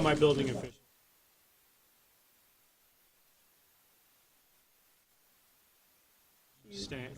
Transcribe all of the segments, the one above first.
my building official. Stand.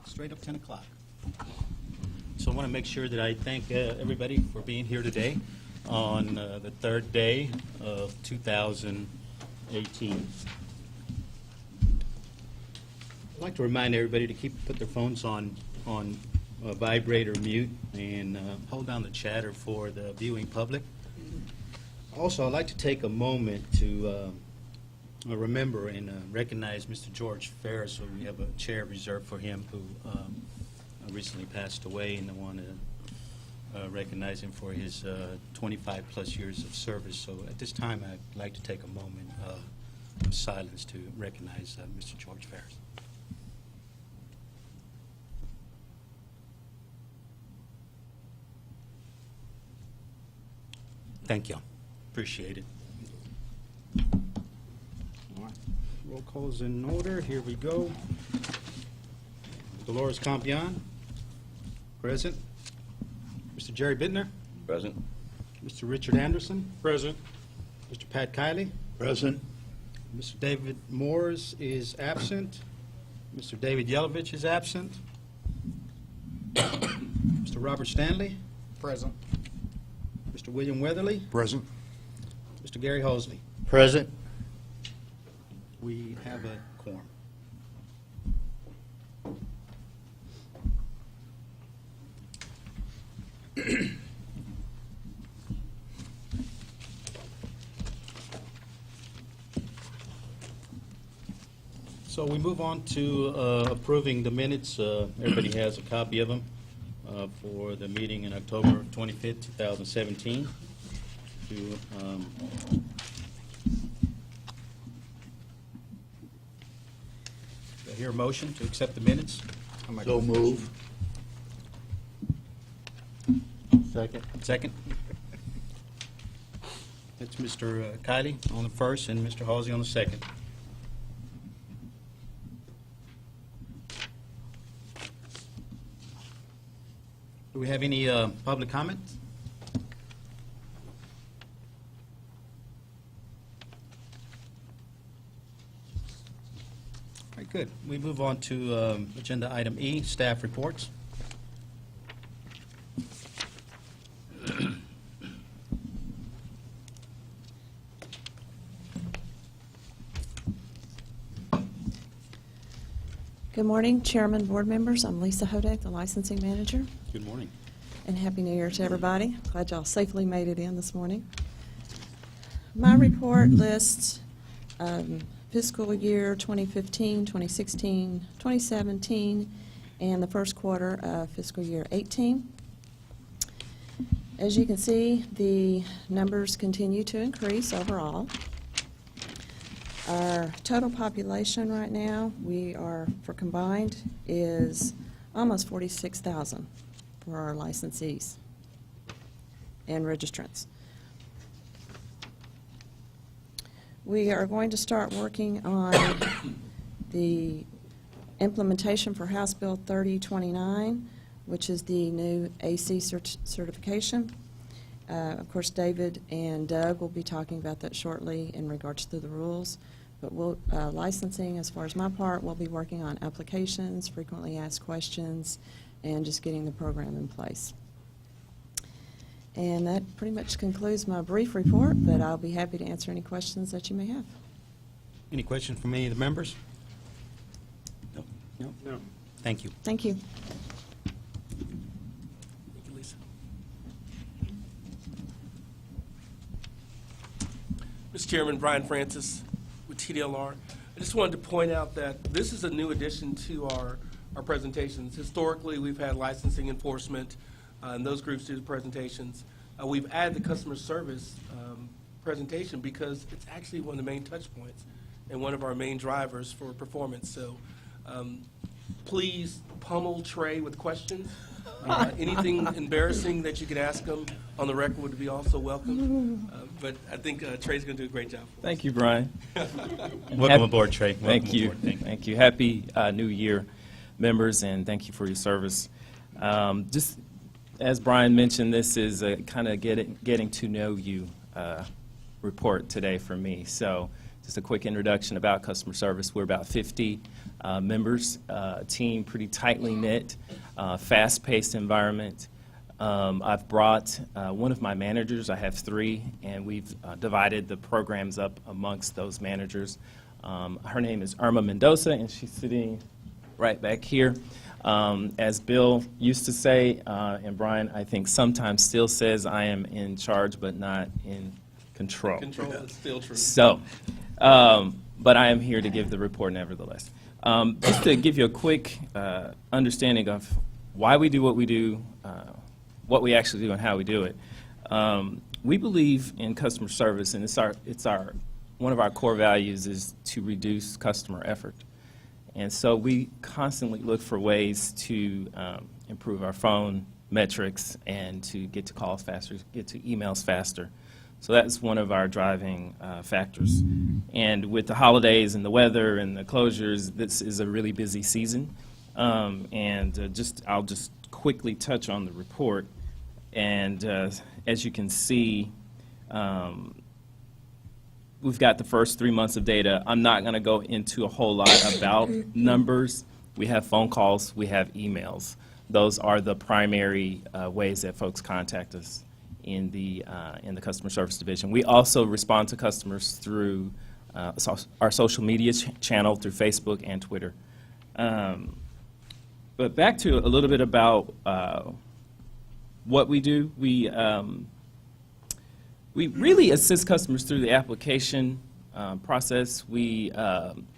Straight up 10 o'clock. So I want to make sure that I thank everybody for being here today on the third day of 2018. I'd like to remind everybody to put their phones on vibrate or mute and hold down the chatter for the viewing public. Also, I'd like to take a moment to remember and recognize Mr. George Ferris. So we have a chair reserved for him who recently passed away, and I want to recognize him for his 25 plus years of service. So at this time, I'd like to take a moment of silence to recognize Mr. George Ferris. Thank you. Appreciate it. All right. Roll call is in order. Here we go. Dolores Campion. Present. Mr. Jerry Bittner. Present. Mr. Richard Anderson. Present. Mr. Pat Kiley. Present. Mr. David Moores is absent. Mr. David Yelovich is absent. Mr. Robert Stanley. Present. Mr. William Weatherly. Present. Mr. Gary Hosley. Present. We have a quorum. So we move on to approving the minutes. Everybody has a copy of them for the meeting in October 25th, 2017. Do I hear a motion to accept the minutes? So move. Second. Second. That's Mr. Kiley on the first and Mr. Halsey on the second. Do we have any public comments? All right, good. We move on to agenda item E, staff reports. Good morning, Chairman, board members. I'm Lisa Hodak, the licensing manager. Good morning. And Happy New Year to everybody. Glad y'all safely made it in this morning. My report lists fiscal year 2015, 2016, 2017, and the first quarter of fiscal year 18. As you can see, the numbers continue to increase overall. Our total population right now, for combined, is almost 46,000 for our licensees and registrants. We are going to start working on the implementation for House Bill 3029, which is the new AC certification. Of course, David and Doug will be talking about that shortly in regards to the rules. But licensing, as far as my part, we'll be working on applications, frequently asked questions, and just getting the program in place. And that pretty much concludes my brief report, but I'll be happy to answer any questions that you may have. Any questions from any of the members? No? No? No. Thank you. Thank you. Thank you, Lisa. Mr. Chairman, Brian Francis with TDLR. I just wanted to point out that this is a new addition to our presentations. Historically, we've had licensing enforcement, and those groups do the presentations. We've added the customer service presentation because it's actually one of the main touch points and one of our main drivers for performance. So please pummel Trey with questions. Anything embarrassing that you could ask him on the record would be also welcome. But I think Trey's going to do a great job for us. Thank you, Brian. Welcome aboard, Trey. Thank you. Thank you. Happy New Year, members, and thank you for your service. Just as Brian mentioned, this is a kind of getting to know you report today for me. So just a quick introduction about customer service. We're about 50 members, a team pretty tightly knit, fast-paced environment. I've brought one of my managers. I have 3, and we've divided the programs up amongst those managers. Her name is Irma Mendoza, and she's sitting right back here. As Bill used to say, and Brian, I think sometimes still says, I am in charge but not in control. Control is still true. So, but I am here to give the report nevertheless. Just to give you a quick understanding of why we do what we do, what we actually do and how we do it. We believe in customer service, and it's one of our core values is to reduce customer effort. And so we constantly look for ways to improve our phone metrics and to get to calls faster, get to emails faster. So that's one of our driving factors. And with the holidays and the weather and the closures, this is a really busy season. I'll just quickly touch on the report. And as you can see, we've got the first 3 months of data. I'm not going to go into a whole lot about numbers. We have phone calls. We have emails. Those are the primary ways that folks contact us in the customer service division. We also respond to customers through our social media channel, through Facebook and Twitter. But back to a little bit about what we do. We really assist customers through the application process. We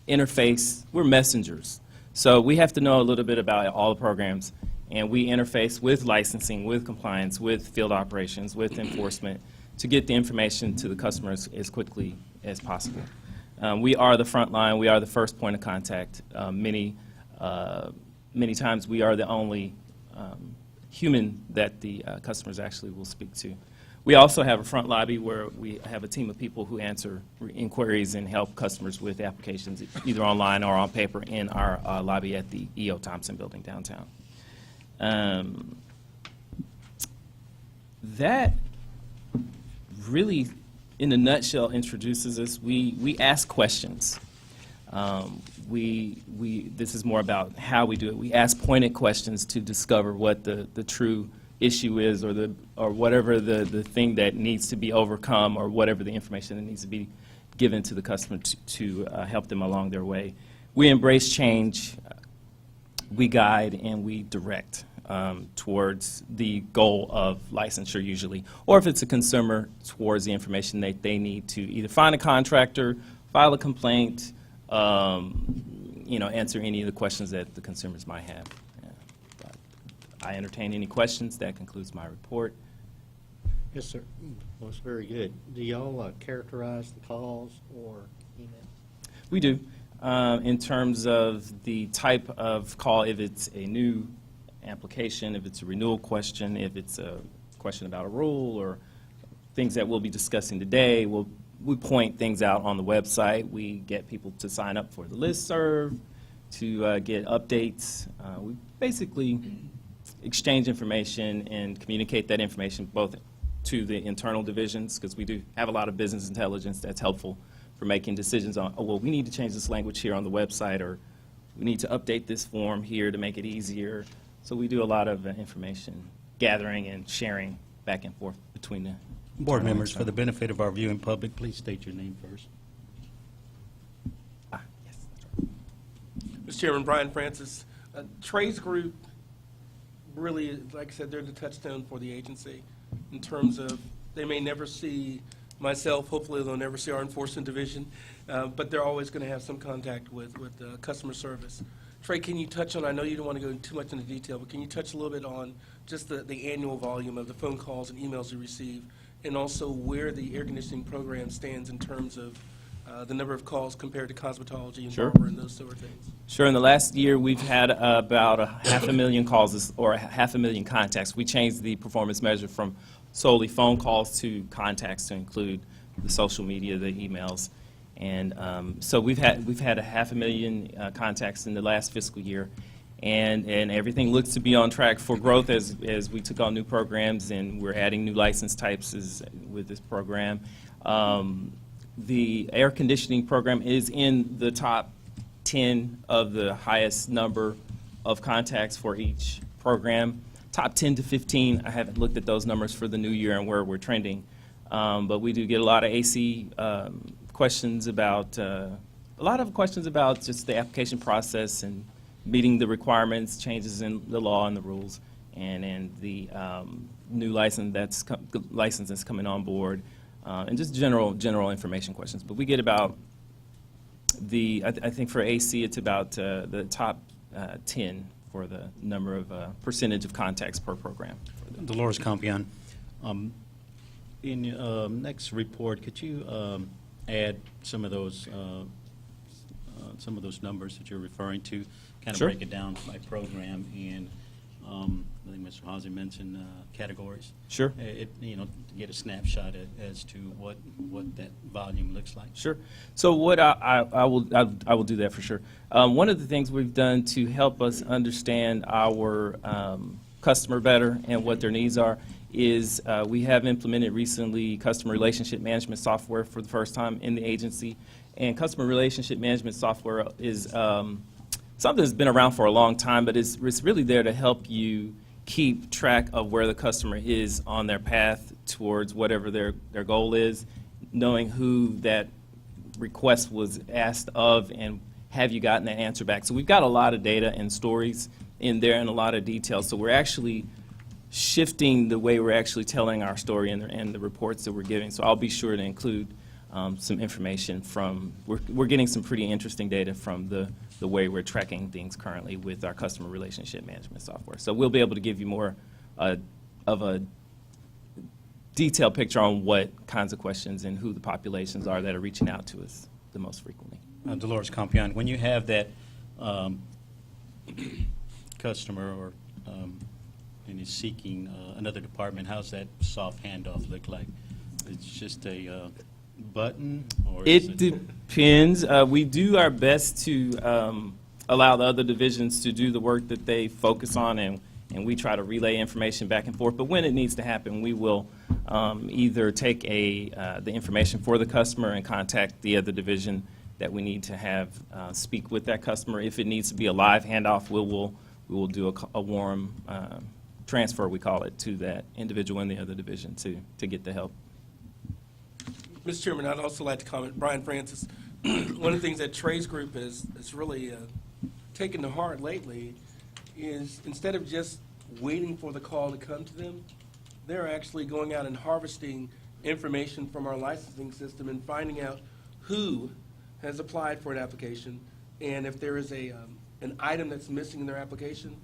interface. We're messengers. So we have to know a little bit about all the programs, and we interface with licensing, with compliance, with field operations, with enforcement to get the information to the customers as quickly as possible. We are the front line. We are the first point of contact. Many times we are the only human that the customers actually will speak to. We also have a front lobby where we have a team of people who answer inquiries and help customers with applications, either online or on paper, in our lobby at the E.O. Thompson Building downtown. That really, in a nutshell, introduces us. We ask questions. This is more about how we do it. We ask pointed questions to discover what the true issue is, or whatever the thing that needs to be overcome, or whatever the information that needs to be given to the customer to help them along their way. We embrace change, we guide, and we direct towards the goal of licensure usually, or if it's a consumer, towards the information that they need to either find a contractor, file a complaint, answer any of the questions that the consumers might have. I entertain any questions. That concludes my report. Yes, sir. Well, it's very good. Do y'all characterize the calls or email? We do. In terms of the type of call, if it's a new application, if it's a renewal question, if it's a question about a rule or things that we'll be discussing today, we point things out on the website. We get people to sign up for the listserv, to get updates. We basically exchange information and communicate that information both to the internal divisions, because we do have a lot of business intelligence that's helpful for making decisions on, oh, well, we need to change this language here on the website, or we need to update this form here to make it easier. So we do a lot of information gathering and sharing back and forth between the Board members, for the benefit of our viewing public, please state your name first. Yes, that's right. Mr. Chairman, Brian Francis. Trey's group really, like I said, they're the touchstone for the agency in terms of they may never see myself. Hopefully they'll never see our enforcement division, but they're always going to have some contact with customer service. Trey, can you touch on, I know you don't want to go too much into detail, but can you touch a little bit on just the annual volume of the phone calls and emails you receive, and also where the air conditioning program stands in terms of the number of calls compared to cosmetology and Sure. barber and those sort of things? Sure. In the last year, we've had about 500,000 calls, or 500,000 contacts. We changed the performance measure from solely phone calls to contacts to include the social media, the emails, and so we've had 500,000 contacts in the last fiscal year, and everything looks to be on track for growth as we took on new programs, and we're adding new license types with this program. The air conditioning program is in the top 10 of the highest number of contacts for each program. Top 10 to 15, I haven't looked at those numbers for the new year and where we're trending. But we do get a lot of AC questions about, just the application process and meeting the requirements, changes in the law and the rules, and the new license that's coming on board. And just general information questions. But we get about I think for AC, it's about the top 10 for the number of percentage of contacts per program. Dolores Compion, in your next report, could you add some of those numbers that you're referring to, kind of Sure. break it down by program, and I think Mr. Hawsey mentioned categories. Sure. To get a snapshot as to what that volume looks like. Sure. So what I will do that for sure. One of the things we've done to help us understand our customer better and what their needs are is we have implemented recently customer relationship management software for the first time in the agency. And customer relationship management software is something that's been around for a long time, but it's really there to help you keep track of where the customer is on their path towards whatever their goal is, knowing who that request was asked of, and have you gotten that answer back. So we've got a lot of data and stories in there and a lot of details. So we're actually shifting the way we're actually telling our story and the reports that we're giving. So I'll be sure to include some information from, we're getting some pretty interesting data from the way we're tracking things currently with our customer relationship management software. So we'll be able to give you more of a detailed picture on what kinds of questions and who the populations are that are reaching out to us the most frequently. Dolores Compion, when you have that customer or an is seeking another department, how's that soft handoff look like? It's just a button, or is It depends. We do our best to allow the other divisions to do the work that they focus on, and we try to relay information back and forth. But when it needs to happen, we will either take the information for the customer and contact the other division that we need to have speak with that customer. If it needs to be a live handoff, we will do a warm transfer, we call it, to that individual in the other division to get the help. Mr. Chairman, I'd also like to comment, Brian Francis, one of the things that Trey's group has really taken to heart lately is instead of just waiting for the call to come to them, they're actually going out and harvesting information from our licensing system and finding out who has applied for an application, and if there is an item that's missing in their application,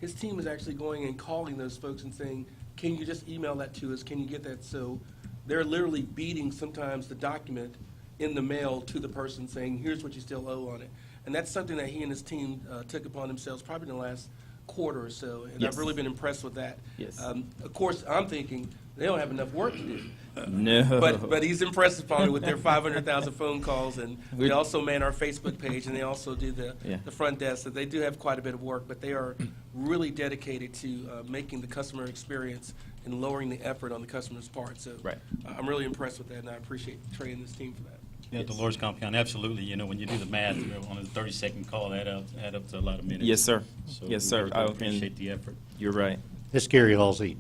his team is actually going and calling those folks and saying, can you just email that to us, can you get that? So they're literally beating sometimes the document in the mail to the person saying, here's what you still owe on it. And that's something that he and his team took upon themselves probably in the last quarter or so, and Yes. I've really been impressed with that. Yes. Of course, I'm thinking they don't have enough work to do. No. But he's impressed upon me with their 500,000 phone calls, and they also man our Facebook page, and they also do the front desk. So they do have quite a bit of work, but they are really dedicated to making the customer experience and lowering the effort on the customer's part. So Right. I'm really impressed with that, and I appreciate Trey and his team for that. Yeah, Dolores Compound, absolutely. You know, when you do the math on a 30-second call, add up to a lot of minutes. Yes, sir. So Yes, we sir. really I- appreciate the effort. You're right. It's Gary Halsey.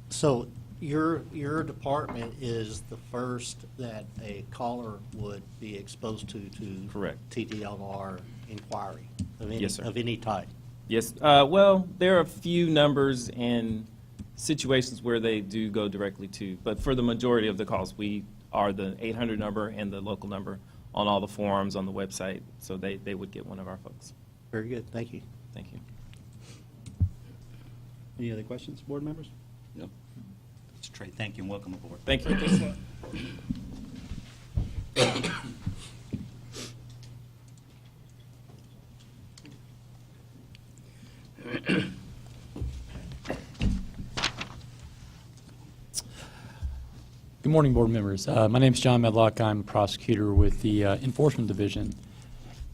So your department is the first that a caller would be exposed to Correct. TDLR inquiry of any, Yes, sir. of any type. Yes. Well, there are a few numbers and situations where they do go directly to, but for the majority of the calls, we are the 800 number and the local number on all the forums on the website, so they would get one of our folks. Very good. Thank you. Thank you. Any other questions, board members? Yep. It's Trey, thank you and welcome aboard. Thank you. Thanks a lot. Good morning, board members. My name is John Medlock. I'm a prosecutor with the Enforcement Division.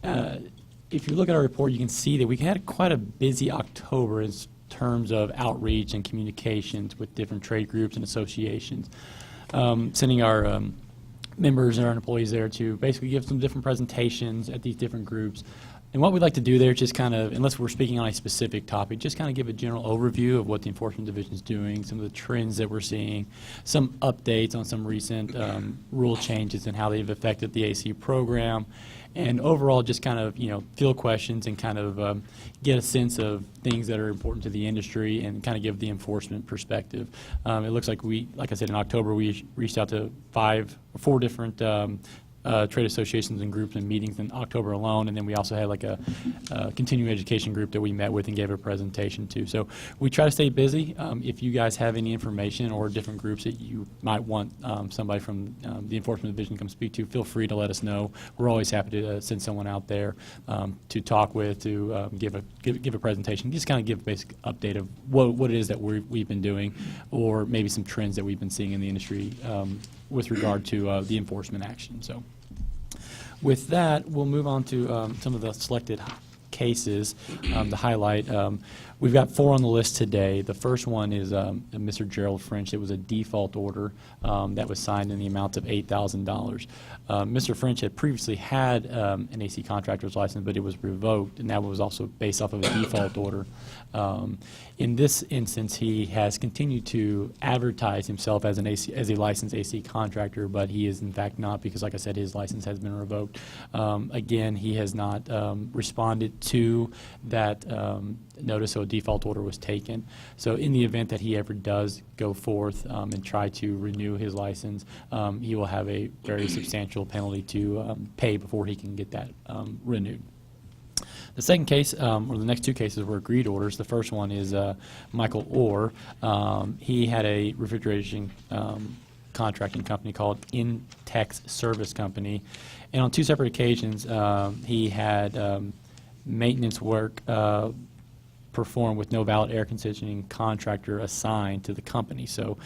If you look at our report, you can see that we had quite a busy October in terms of outreach and communications with different trade groups and associations, sending our members and our employees there to basically give some different presentations at these different groups. And what we'd like to do there is just kind of, unless we're speaking on a specific topic, just kind of give a general overview of what the Enforcement Division is doing, some of the trends that we're seeing, some updates on some recent rule changes and how they've affected the AC program, and overall just kind of, field questions and kind of get a sense of things that are important to the industry and kind of give the enforcement perspective. It looks like like I said, in October, we reached out to 4 different trade associations and groups and meetings in October alone, and then we also had like a continuing education group that we met with and gave a presentation to. So we try to stay busy. If you guys have any information or different groups that you might want somebody from the Enforcement Division to come speak to, feel free to let us know. We're always happy to send someone out there to talk with, to give a presentation, just kind of give a basic update of what it is that we've been doing, or maybe some trends that we've been seeing in the industry with regard to the enforcement action. So with that, we'll move on to some of the selected cases to highlight. We've got 4 on the list today. The first one is Mr. Gerald French. It was a default order that was signed in the amount of $8,000. Mr. French had previously had an AC contractor's license, but it was revoked, and that was also based off of a default order. In this instance, he has continued to advertise himself as a licensed AC contractor, but he is in fact not, because like I said, his license has been revoked. Again, he has not responded to that notice, so a default order was taken. So in the event that he ever does go forth and try to renew his license, he will have a very substantial penalty to pay before he can get that renewed. The second case, or the next 2 cases, were agreed orders. The first one is Michael Orr. He had a refrigeration contracting company called Intex Service Company, and on 2 separate occasions, he had maintenance work performed with no valid air conditioning contractor assigned to the company. So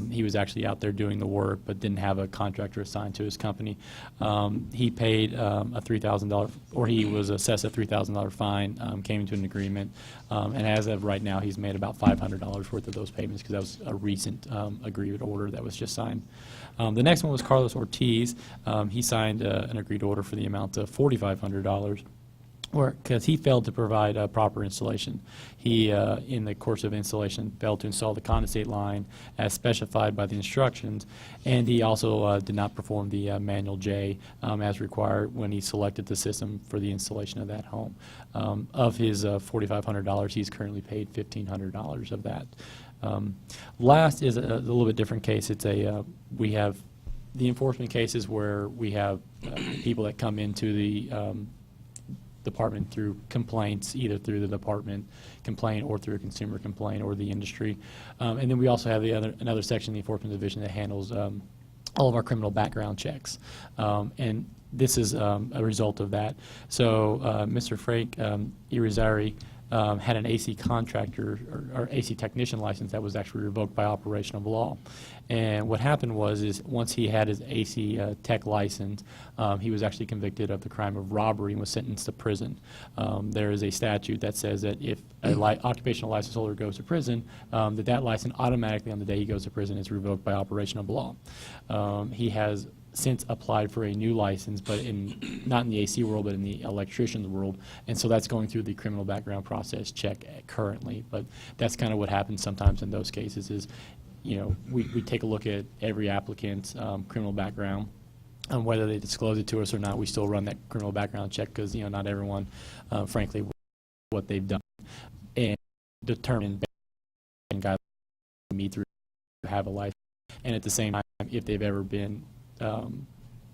he was actually out there doing the work but didn't have a contractor assigned to his company. He paid a $3,000, or he was assessed a $3,000 fine, came into an agreement, and as of right now, he's made about $500 worth of those payments because that was a recent agreed order that was just signed. The next one was Carlos Ortiz. He signed an agreed order for the amount of $4,500 because he failed to provide proper installation. He, in the course of installation, failed to install the condensate line as specified by the instructions, and he also did not perform the manual J as required when he selected the system for the installation of that home. Of his $4,500, he's currently paid $1,500 of that. Last is a little bit different case. It's we have the enforcement cases where we have people that come into the department through complaints, either through the department complaint or through a consumer complaint or the industry. And then we also have another section of the enforcement division that handles all of our criminal background checks. And this is a result of that. So Mr. Frank Irizarry had an AC contractor or AC technician license that was actually revoked by operation of law. And what happened was once he had his AC tech license, he was actually convicted of the crime of robbery and was sentenced to prison. There is a statute that says that if an occupational license holder goes to prison, that license automatically on the day he goes to prison is revoked by operation of law. He has since applied for a new license, but not in the AC world, but in the electrician's world, and so that's going through the criminal background process check currently. But that's kind of what happens sometimes in those cases is, we take a look at every applicant's criminal background, and whether they disclose it to us or not, we still run that criminal background check because, not everyone, frankly, what they've done, and determine guidelines to meet through to have a license, and at the same time, if they've ever been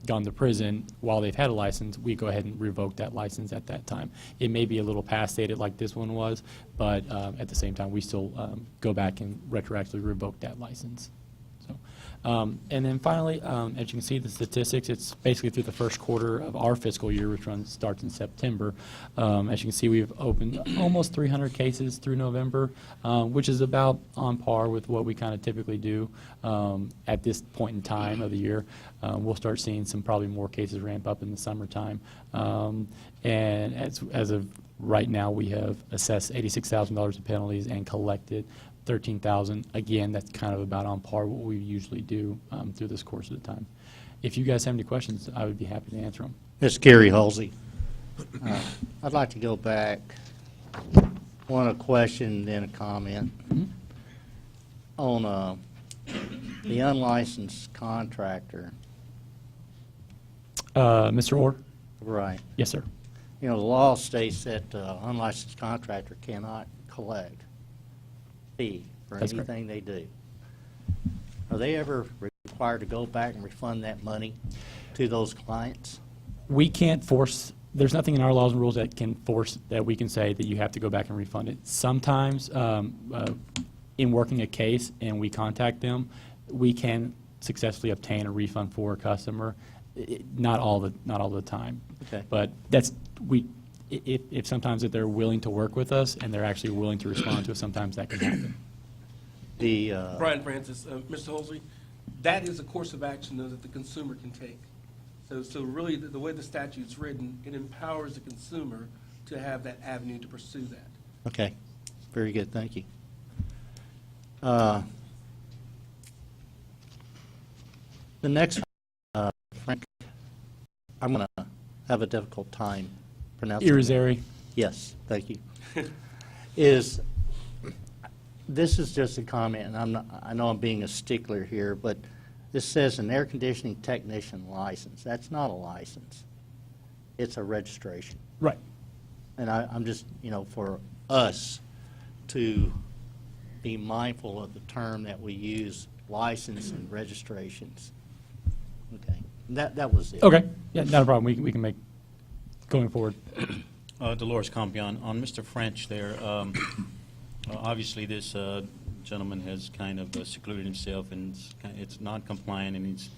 gone to prison while they've had a license, we go ahead and revoke that license at that time. It may be a little past dated like this one was, but at the same time, we still go back and retroactively revoke that license. So, and then finally, as you can see, the statistics, it's basically through the first quarter of our fiscal year, which starts in September. As you can see, we've opened almost 300 cases through November, which is about on par with what we kind of typically do at this point in time of the year. We'll start seeing some probably more cases ramp up in the summertime. And as of right now, we have assessed $86,000 in penalties and collected $13,000. Again, that's kind of about on par what we usually do through this course of the time. If you guys have any questions, I would be happy to answer them. Mr. Gary Halsey, I'd like to go back. One, a question, then a comment. On the unlicensed contractor. Mr. Orr? Right. Yes, sir. The law states that unlicensed contractor cannot collect fee for That's correct. anything they do. Are they ever required to go back and refund that money to those clients? We can't force, there's nothing in our laws and rules that can force, that we can say that you have to go back and refund it. Sometimes, in working a case and we contact them, we can successfully obtain a refund for a customer. Not all the time. Okay. But if sometimes if they're willing to work with us and they're actually willing to respond to us, sometimes that can happen. Brian Francis, Mr. Holsey, that is a course of action, though, that the consumer can take. So really, the way the statute's written, it empowers the consumer to have that avenue to pursue that. Okay. Very good. Thank you. The next, Frank, I'm going to have a difficult time pronouncing. Irizarry. Yes, thank you. This is just a comment, and I know I'm being a stickler here, but this says an air conditioning technician license. That's not a license. It's a registration. Right. And I'm just, for us to be mindful of the term that we use, license and registrations. Okay. That was it. Okay. Yeah, not a problem. We can make going forward. Dolores Campion, on Mr. French there, obviously this gentleman has kind of secluded himself and it's non-compliant, and he's,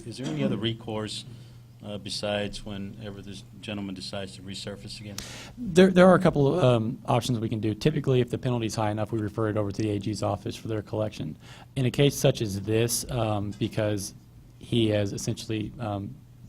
is there any other recourse besides whenever this gentleman decides to resurface again? There are a couple of options we can do. Typically, if the penalty is high enough, we refer it over to the AG's office for their collection. In a case such as this, because he has essentially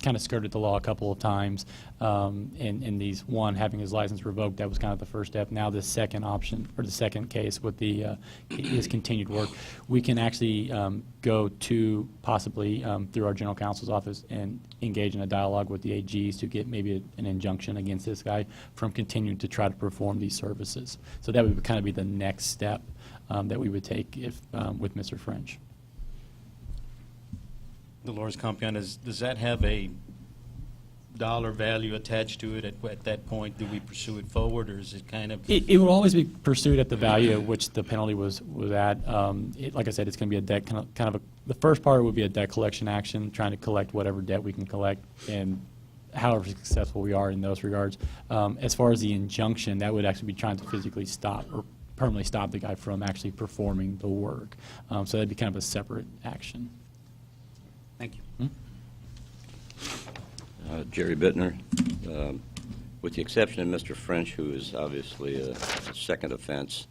kind of skirted the law a couple of times, in these, one, having his license revoked, that was kind of the first step. Now the second option, or the second case with the his continued work, we can actually go to possibly through our general counsel's office and engage in a dialogue with the AGs to get maybe an injunction against this guy from continuing to try to perform these services. So that would kind of be the next step that we would take if with Mr. French. Dolores Compion, does that have a dollar value attached to it at that point? Do we pursue it forward, or is it kind of? It will always be pursued at the value at which the penalty was at. Like I said, it's going to be a debt the first part would be a debt collection action, trying to collect whatever debt we can collect, and however successful we are in those regards. As far as the injunction, that would actually be trying to physically stop or permanently stop the guy from actually performing the work. So that'd be kind of a separate action. Thank you. Jerry Bittner. With the exception of Mr. French, who is obviously a second offense,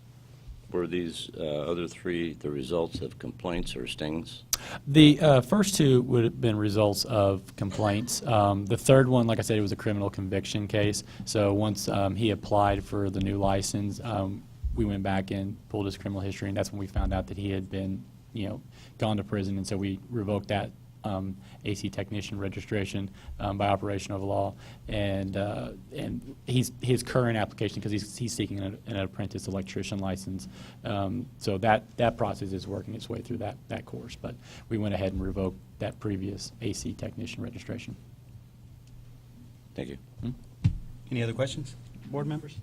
were these other three the results of complaints or stings? The first two would have been results of complaints. The third one, like I said, it was a criminal conviction case. So once he applied for the new license, we went back and pulled his criminal history, and that's when we found out that he had been, gone to prison, and so we revoked that AC technician registration by operation of law, and his current application, because he's seeking an apprentice electrician license, so that process is working its way through that course. But we went ahead and revoked that previous AC technician registration. Thank you. Any other questions, board members?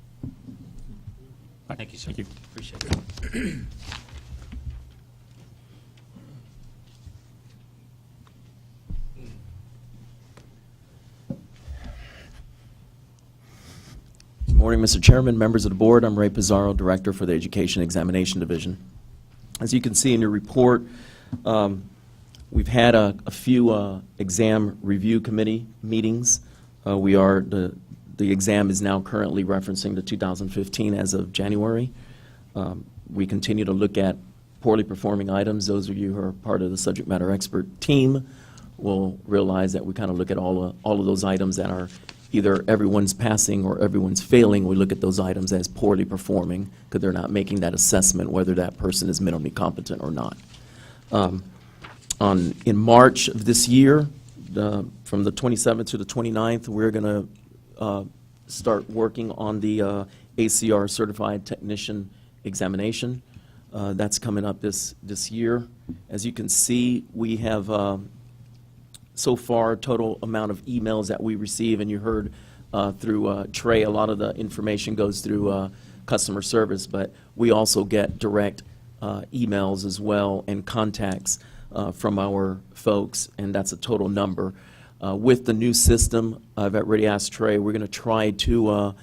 Thank you, sir. Thank you. Appreciate it. Good morning, Mr. Chairman, members of the board. I'm Ray Pizarro, Director for the Education Examination Division. As you can see in your report, we've had a few exam review committee meetings. The exam is now currently referencing the 2015 as of January. We continue to look at poorly performing items. Those of you who are part of the subject matter expert team will realize that we kind of look at all of those items that are either everyone's passing or everyone's failing. We look at those items as poorly performing because they're not making that assessment whether that person is minimally competent or not. In March of this year, from the 27th to the 29th, we're going to start working on the ACR Certified Technician Examination. That's coming up this year. As you can see, we have so far total amount of emails that we receive, and you heard through Trey, a lot of the information goes through customer service, but we also get direct emails as well and contacts from our folks, and that's a total number. With the new system, I've already asked Trey, we're going to try to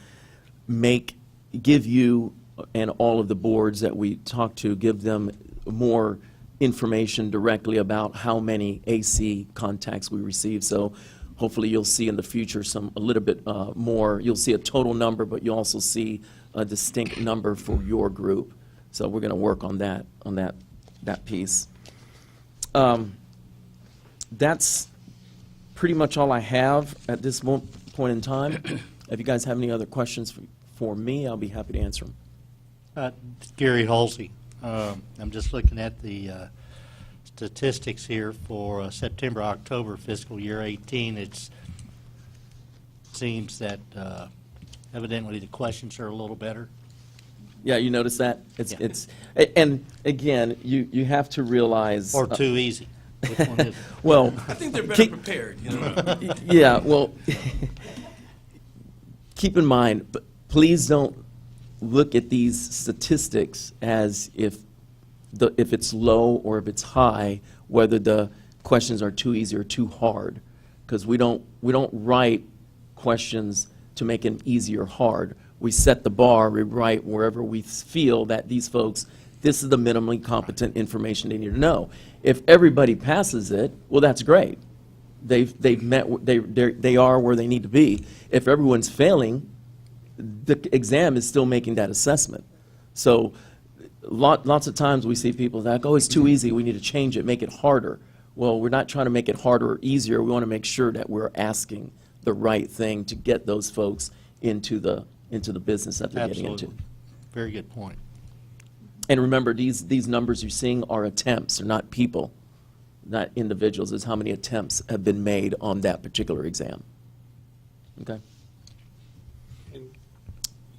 give you and all of the boards that we talk to, give them more information directly about how many AC contacts we receive. So hopefully you'll see in the future a little bit more. You'll see a total number, but you'll also see a distinct number for your group. So we're going to work on that piece. That's pretty much all I have at this point in time. If you guys have any other questions for me, I'll be happy to answer them. Gary Halsey. I'm just looking at the statistics here for September, October fiscal year 18. It seems that evidently the questions are a little better. Yeah, you notice that? Yeah. And again, you have to realize. Or too easy. Which one is it? Well, I think they're better prepared, yeah, well, keep in mind, but please don't look at these statistics as if it's low or if it's high, whether the questions are too easy or too hard, because we don't write questions to make them easy or hard. We set the bar, we write wherever we feel that these folks, this is the minimally competent information they need to know. If everybody passes it, well, that's great. they've met, they are where they need to be. If everyone's failing, the exam is still making that assessment. So lots of times we see people that, oh, it's too easy, we need to change it, make it harder. Well, we're not trying to make it harder or easier. We want to make sure that we're asking the right thing to get those folks into the business that they're getting into. Absolutely. Very good point. And remember, these numbers you're seeing are attempts, they're not people, not individuals. It's how many attempts have been made on that particular exam. Okay? And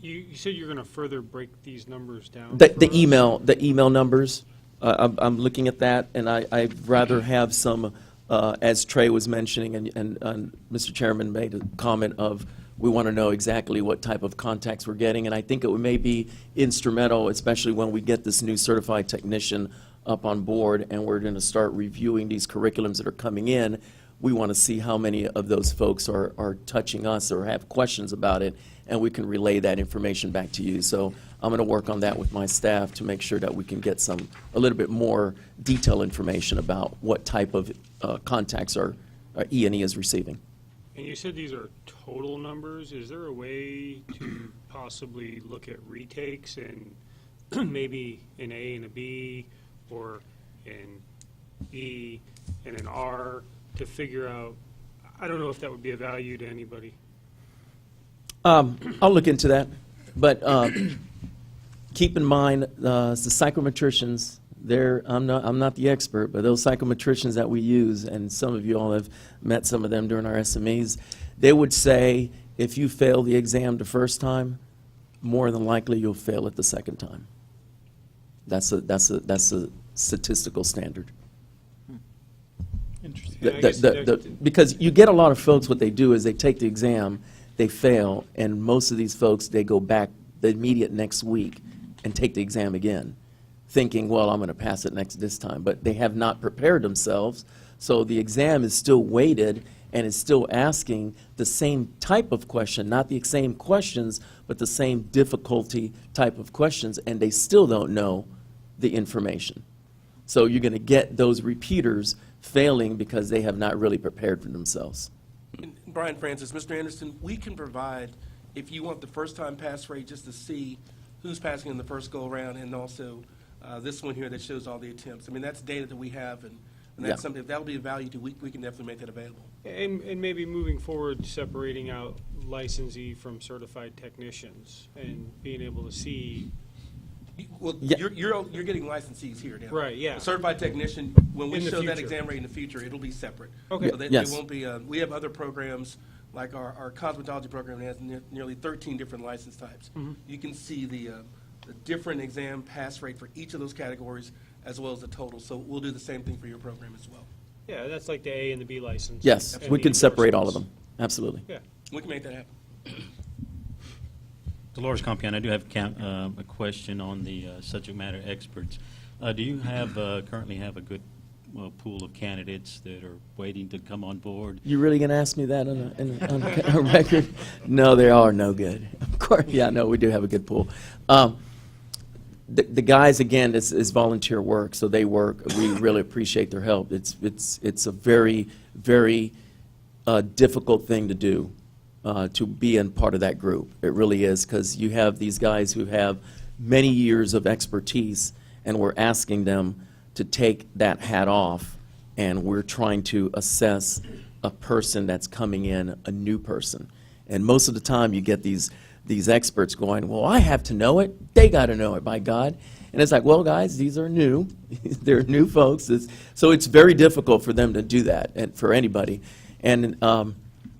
you said you're going to further break these numbers down? The for us? email numbers, I'm looking at that, and I'd rather have some, as Trey was mentioning, and Mr. Chairman made a comment of, we want to know exactly what type of contacts we're getting, and I think it may be instrumental, especially when we get this new certified technician up on board, and we're going to start reviewing these curriculums that are coming in. We want to see how many of those folks are touching us or have questions about it, and we can relay that information back to you. So I'm going to work on that with my staff to make sure that we can get a little bit more detailed information about what type of contacts E&E is receiving. And you said these are total numbers. Is there a way to possibly look at retakes and maybe an A and a B, or an E and an R, to figure out, I don't know if that would be of value to anybody. I'll look into that, but keep in mind, the psychometricians, I'm not the expert, but those psychometricians that we use, and some of you all have met some of them during our SMEs, they would say if you fail the exam the first time, more than likely you'll fail it the second time. That's a statistical standard. And I guess Because you get a lot of folks, what they do is they take the exam, they fail, and most of these folks, they go back the immediate next week and take the exam again, thinking, well, I'm going to pass it this time. But they have not prepared themselves, so the exam is still weighted and is still asking the same type of question, not the same questions, but the same difficulty type of questions, and they still don't know the information. So you're going to get those repeaters failing because they have not really prepared for themselves. And Brian Francis, Mr. Anderson, we can provide, if you want the first-time pass rate, just to see who's passing in the first go-around, and also this one here that shows all the attempts. I mean, that's data that we have, and that's Yeah. something, if that'll be of value to, we can definitely make that available. And maybe moving forward, separating out licensee from certified technicians and being able to see. Well, Yeah. you're getting licensees here now. Right, yeah. A certified technician, when we In the show that future. exam rate in the future, it'll be separate. Okay. So they Yes. won't be, we have other programs, like our cosmetology program has nearly 13 different license types. Mm-hmm. You can see the different exam pass rate for each of those categories, as well as the total. So we'll do the same thing for your program as well. Yeah, that's like the A and the B license. Yes, and we the can separate all of endorsements. them, absolutely. Yeah. We can make that happen. Dolores Compion, I do have a question on the subject matter experts. Do you currently have a good pool of candidates that are waiting to come on board? You really going to ask me that on a record? No, they are no good. Of course, yeah, no, we do have a good pool. The guys, again, is volunteer work, so they work. We really appreciate their help. It's a very, very difficult thing to do, to be in part of that group. It really is, because you have these guys who have many years of expertise, and we're asking them to take that hat off, and we're trying to assess a person that's coming in, a new person. And most of the time, you get these experts going, well, I have to know it. They got to know it, by God. And it's like, well, guys, these are new. They're new folks. So it's very difficult for them to do that, and for anybody. And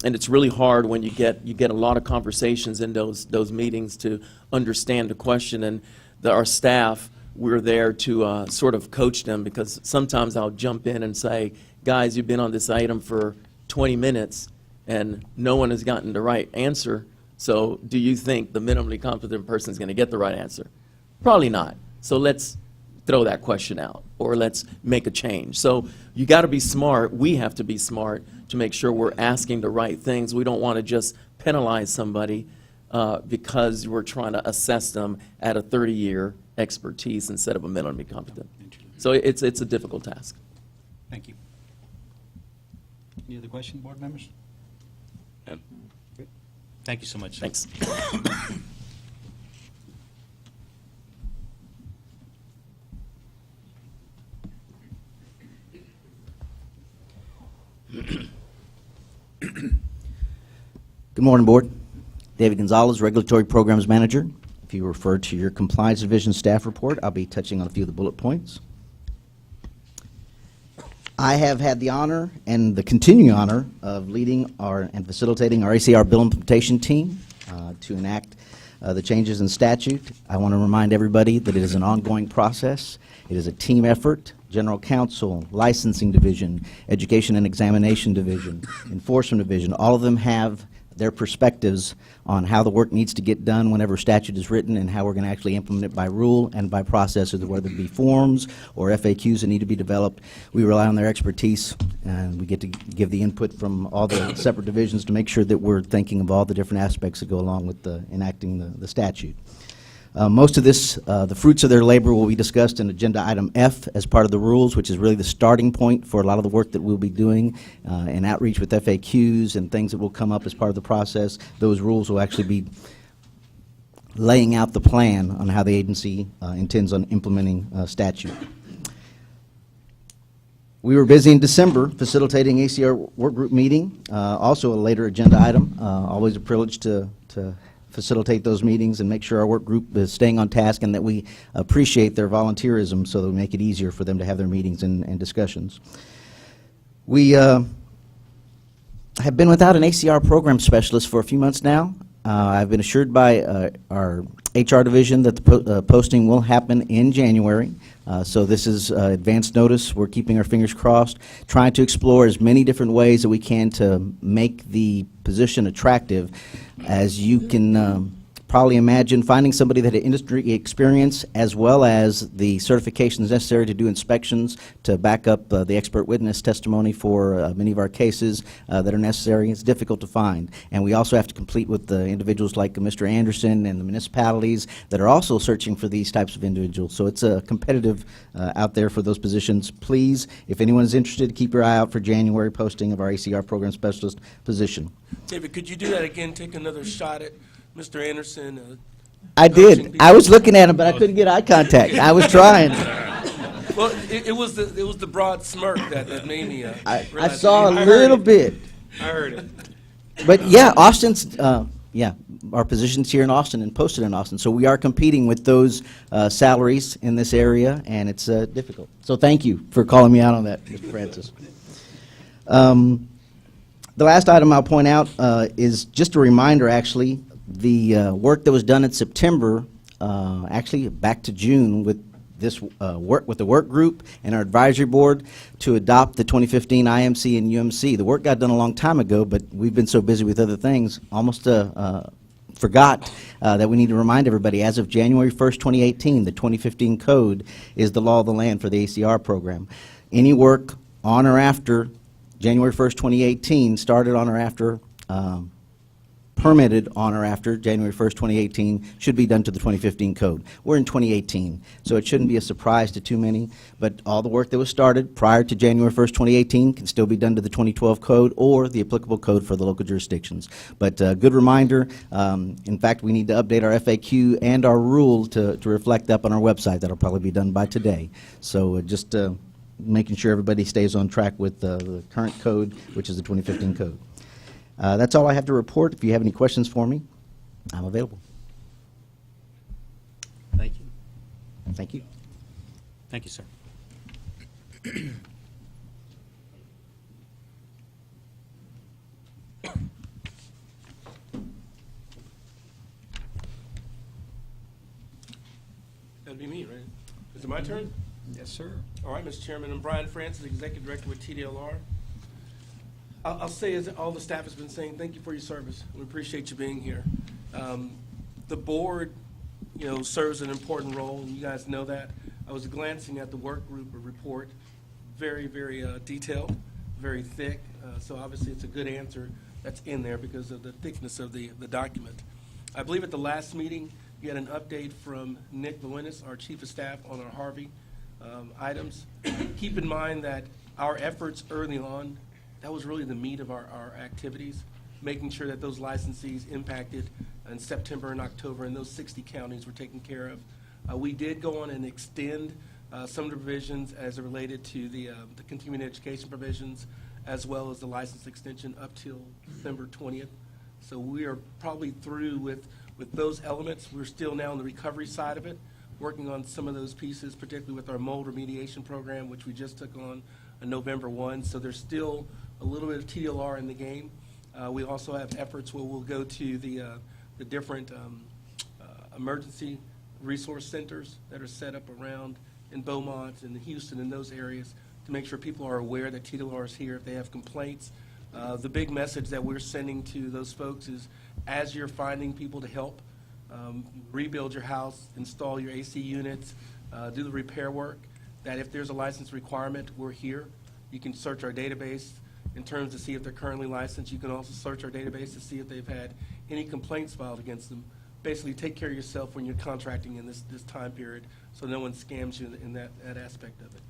it's really hard when you get a lot of conversations in those meetings to understand the question. And our staff, we're there to sort of coach them, because sometimes I'll jump in and say, guys, you've been on this item for 20 minutes, and no one has gotten the right answer. So do you think the minimally competent person is going to get the right answer? Probably not. So let's throw that question out, or let's make a change. So you got to be smart. We have to be smart to make sure we're asking the right things. We don't want to just penalize somebody because we're trying to assess them at a 30-year expertise instead of a minimally competent. So it's a difficult task. Thank you. Any other question, board members? Yeah. Thank you so much. Thanks. Good morning, Board. David Gonzalez, Regulatory Programs Manager. If you refer to your Compliance Division staff report, I'll be touching on a few of the bullet points. I have had the honor and the continuing honor of leading and facilitating our ACR bill implementation team to enact the changes in statute. I want to remind everybody that it is an ongoing process. It is a team effort. General Counsel, Licensing Division, Education and Examination Division, Enforcement Division, all of them have their perspectives on how the work needs to get done whenever statute is written and how we're going to actually implement it by rule and by process, whether it be forms or FAQs that need to be developed. We rely on their expertise, and we get to give the input from all the separate divisions to make sure that we're thinking of all the different aspects that go along with enacting the statute. Most of this, the fruits of their labor will be discussed in Agenda Item F as part of the rules, which is really the starting point for a lot of the work that we'll be doing in outreach with FAQs and things that will come up as part of the process. Those rules will actually be laying out the plan on how the agency intends on implementing statute. We were busy in December facilitating ACR Workgroup meeting, also a later agenda item. Always a privilege to facilitate those meetings and make sure our work group is staying on task and that we appreciate their volunteerism so that we make it easier for them to have their meetings and discussions. We have been without an ACR program specialist for a few months now. I've been assured by our HR division that the posting will happen in January. So this is advance notice. We're keeping our fingers crossed, trying to explore as many different ways that we can to make the position attractive. As you can probably imagine, finding somebody that had industry experience as well as the certifications necessary to do inspections to back up the expert witness testimony for many of our cases that are necessary is difficult to find. And we also have to complete with the individuals like Mr. Anderson and the municipalities that are also searching for these types of individuals. So it's competitive out there for those positions. Please, if anyone is interested, keep your eye out for January posting of our ACR program specialist position. David, could you do that again? Take another shot at Mr. Anderson. I did. I was looking at him, but I couldn't get eye contact. I was trying. Well, it was the broad smirk that made me. I realize saw a I heard little it. bit. I heard it. But yeah, Austin's, our position's here in Austin and posted in Austin. So we are competing with those salaries in this area, and it's difficult. So thank you for calling me out on that, Mr. Francis. The last item I'll point out is just a reminder, actually, the work that was done in September, actually back to June with this work with the work group and our advisory board to adopt the 2015 IMC and UMC. The work got done a long time ago, but we've been so busy with other things, almost forgot that we need to remind everybody, as of January 1st, 2018, the 2015 code is the law of the land for the ACR program. Any work on or after January 1st, 2018, started on or after, permitted on or after January 1st, 2018, should be done to the 2015 code. We're in 2018, so it shouldn't be a surprise to too many, but all the work that was started prior to January 1st, 2018 can still be done to the 2012 code or the applicable code for the local jurisdictions. But good reminder, in fact, we need to update our FAQ and our rule to reflect up on our website. That'll probably be done by today. So just making sure everybody stays on track with the current code, which is the 2015 code. That's all I have to report. If you have any questions for me, I'm available. Thank you. Thank you. Thank you, sir. That'd be me, right? Is it my turn? Yes, sir. All right, Mr. Chairman. I'm Brian Francis, Executive Director with TDLR. I'll say, as all the staff has been saying, thank you for your service. We appreciate you being here. The board, serves an important role, and you guys know that. I was glancing at the work group report, very, very detailed, very thick. So obviously, it's a good answer that's in there because of the thickness of the document. I believe at the last meeting, you had an update from Nick Lewinis, our Chief of Staff, on our Harvey items. Keep in mind that our efforts early on That was really the meat of our activities, making sure that those licensees impacted in September and October in those 60 counties were taken care of. We did go on and extend some of the provisions as it related to the continuing education provisions, as well as the license extension up till December 20th. So we are probably through with those elements. We're still now on the recovery side of it, working on some of those pieces, particularly with our mold remediation program, which we just took on November 1. So there's still a little bit of TLR in the game. We also have efforts where we'll go to the different emergency resource centers that are set up around in Beaumont and Houston and those areas to make sure people are aware that TLR is here if they have complaints. The big message that we're sending to those folks is, as you're finding people to help, rebuild your house, install your AC units, do the repair work, that if there's a license requirement, we're here. You can search our database in terms to see if they're currently licensed. You can also search our database to see if they've had any complaints filed against them. Basically, take care of yourself when you're contracting in this time period so no one scams you in that aspect of it.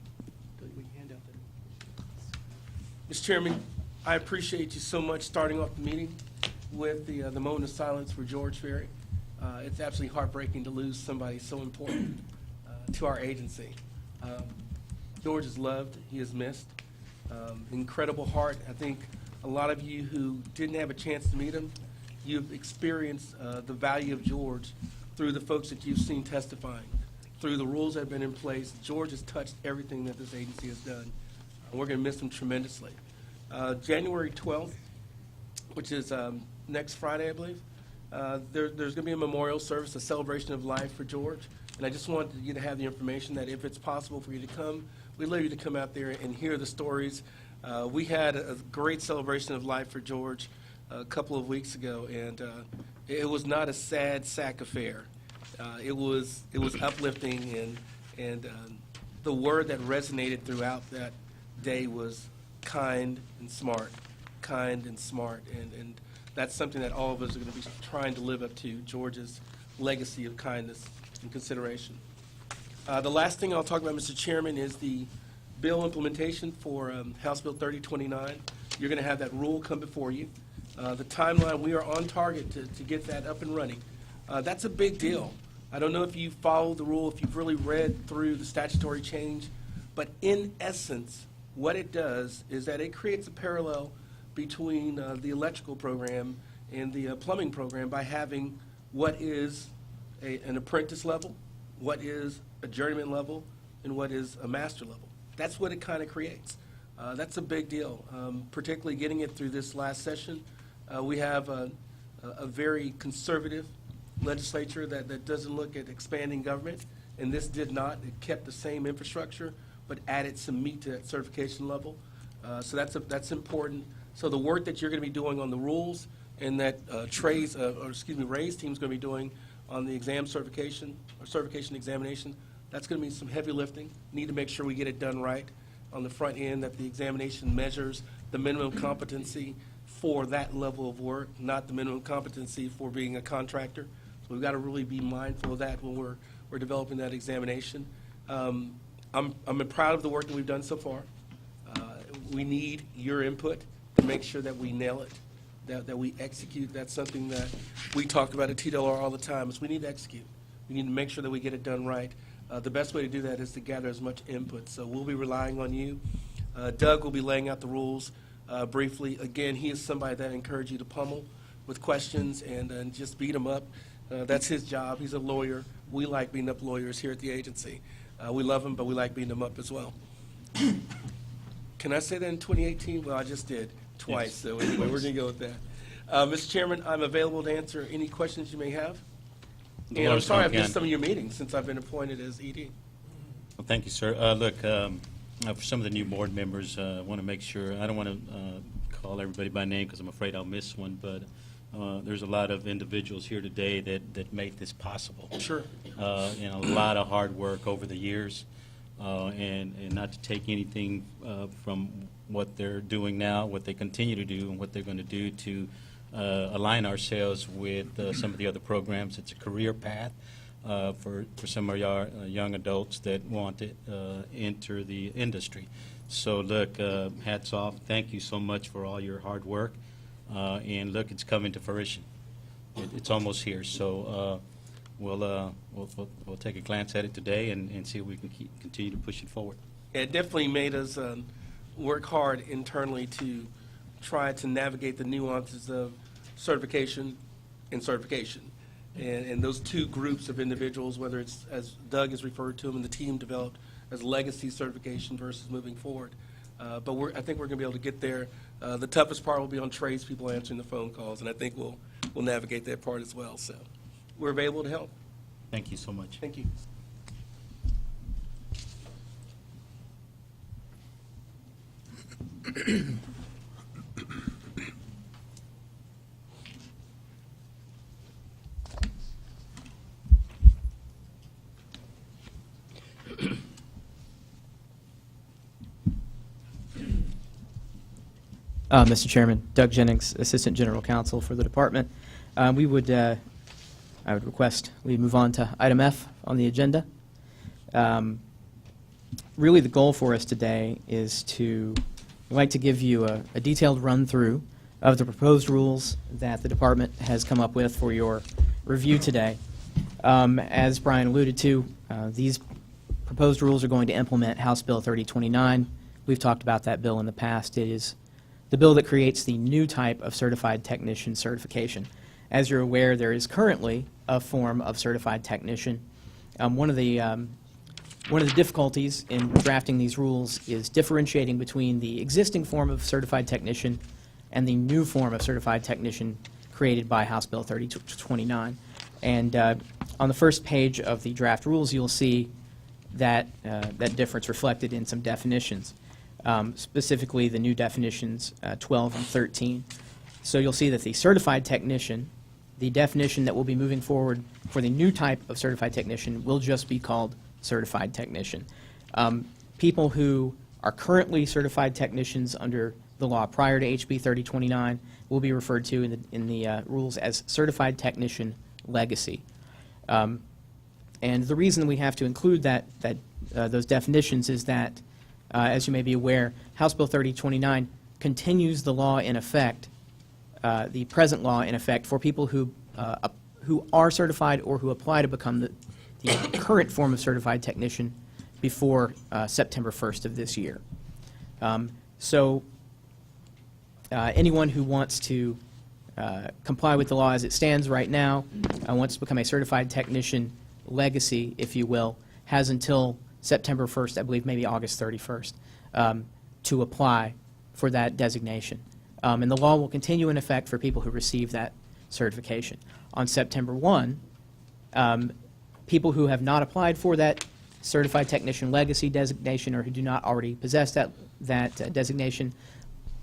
Mr. Chairman, I appreciate you so much starting off the meeting with the moment of silence for George Ferry. It's absolutely heartbreaking to lose somebody so important to our agency. George is loved. He is missed. Incredible heart. I think a lot of you who didn't have a chance to meet him, you've experienced the value of George through the folks that you've seen testifying, through the rules that have been in place. George has touched everything that this agency has done. We're going to miss him tremendously. January 12th, which is next Friday, I believe, there's going to be a memorial service, a celebration of life for George. And I just wanted you to have the information that if it's possible for you to come, we'd love you to come out there and hear the stories. We had a great celebration of life for George a couple of weeks ago, and it was not a sad sack affair. It was uplifting, and the word that resonated throughout that day was kind and smart, and that's something that all of us are going to be trying to live up to, George's legacy of kindness and consideration. The last thing I'll talk about, Mr. Chairman, is the bill implementation for House Bill 3029. You're going to have that rule come before you. The timeline, we are on target to get that up and running. That's a big deal. I don't know if you follow the rule, if you've really read through the statutory change, but in essence, what it does is that it creates a parallel between the electrical program and the plumbing program by having what is an apprentice level, what is a journeyman level, and what is a master level. That's what it kind of creates. That's a big deal, particularly getting it through this last session. We have a very conservative legislature that doesn't look at expanding government, and this did not. It kept the same infrastructure, but added some meat to that certification level. So that's important. So the work that you're going to be doing on the rules and that Ray's team's going to be doing on the exam certification or certification examination, that's going to be some heavy lifting. Need to make sure we get it done right on the front end, that the examination measures the minimum competency for that level of work, not the minimum competency for being a contractor. So we've got to really be mindful of that when we're developing that examination. I'm proud of the work that we've done so far. We need your input to make sure that we nail it, that we execute. That's something that we talk about at TLR all the time, is we need to execute. We need to make sure that we get it done right. The best way to do that is to gather as much input. So we'll be relying on you. Doug will be laying out the rules briefly. Again, he is somebody that I encourage you to pummel with questions and just beat him up. That's his job. He's a lawyer. We like beating up lawyers here at the agency. We love him, but we like beating them up as well. Can I say that in 2018? Well, I just did twice, yes. So anyway, we're going to go with that. Mr. Chairman, I'm available to answer any questions you may have. And I'm sorry I've missed some of your meetings since I've been appointed as ED. Well, thank you, sir. Look, for some of the new board members, I want to make sure, I don't want to call everybody by name because I'm afraid I'll miss one, but there's a lot of individuals here today that made this possible. Sure. And a lot of hard work over the years, and not to take anything from what they're doing now, what they continue to do, and what they're going to do to align ourselves with some of the other programs. It's a career path for some of our young adults that want to enter the industry. So look, hats off. Thank you so much for all your hard work. And look, it's coming to fruition. It's almost here. So we'll take a glance at it today and see if we can continue to push it forward. It definitely made us work hard internally to try to navigate the nuances of certification and certification. And those two groups of individuals, whether it's, as Doug has referred to them, and the team developed as legacy certification versus moving forward. But I think we're going to be able to get there. The toughest part will be on tradespeople answering the phone calls, and I think we'll navigate that part as well. So we're available to help. Thank you so much. Thank you. Mr. Chairman, Doug Jennings, Assistant General Counsel for the department. I would request we move on to item F on the agenda. Really, the goal for us today is we'd like to give you a detailed run-through of the proposed rules that the department has come up with for your review today. As Brian alluded to, these proposed rules are going to implement House Bill 3029. We've talked about that bill in the past. It is the bill that creates the new type of certified technician certification. As you're aware, there is currently a form of certified technician. One of the difficulties in drafting these rules is differentiating between the existing form of certified technician and the new form of certified technician created by House Bill 3029. And on the first page of the draft rules, you'll see that difference reflected in some definitions. Specifically the new definitions 12 and 13. So you'll see that the certified technician, the definition that will be moving forward for the new type of certified technician, will just be called certified technician. People who are currently certified technicians under the law prior to HB 3029 will be referred to in the rules as certified technician legacy. And the reason we have to include those definitions is that as you may be aware, House Bill 3029 continues the law in effect, the present law in effect, for people who are certified or who apply to become the current form of certified technician before September 1st of this year. So anyone who wants to comply with the law as it stands right now, wants to become a certified technician legacy, if you will, has until September 1st, I believe maybe August 31st, to apply for that designation. And the law will continue in effect for people who receive that certification. On September 1, people who have not applied for that certified technician legacy designation or who do not already possess that designation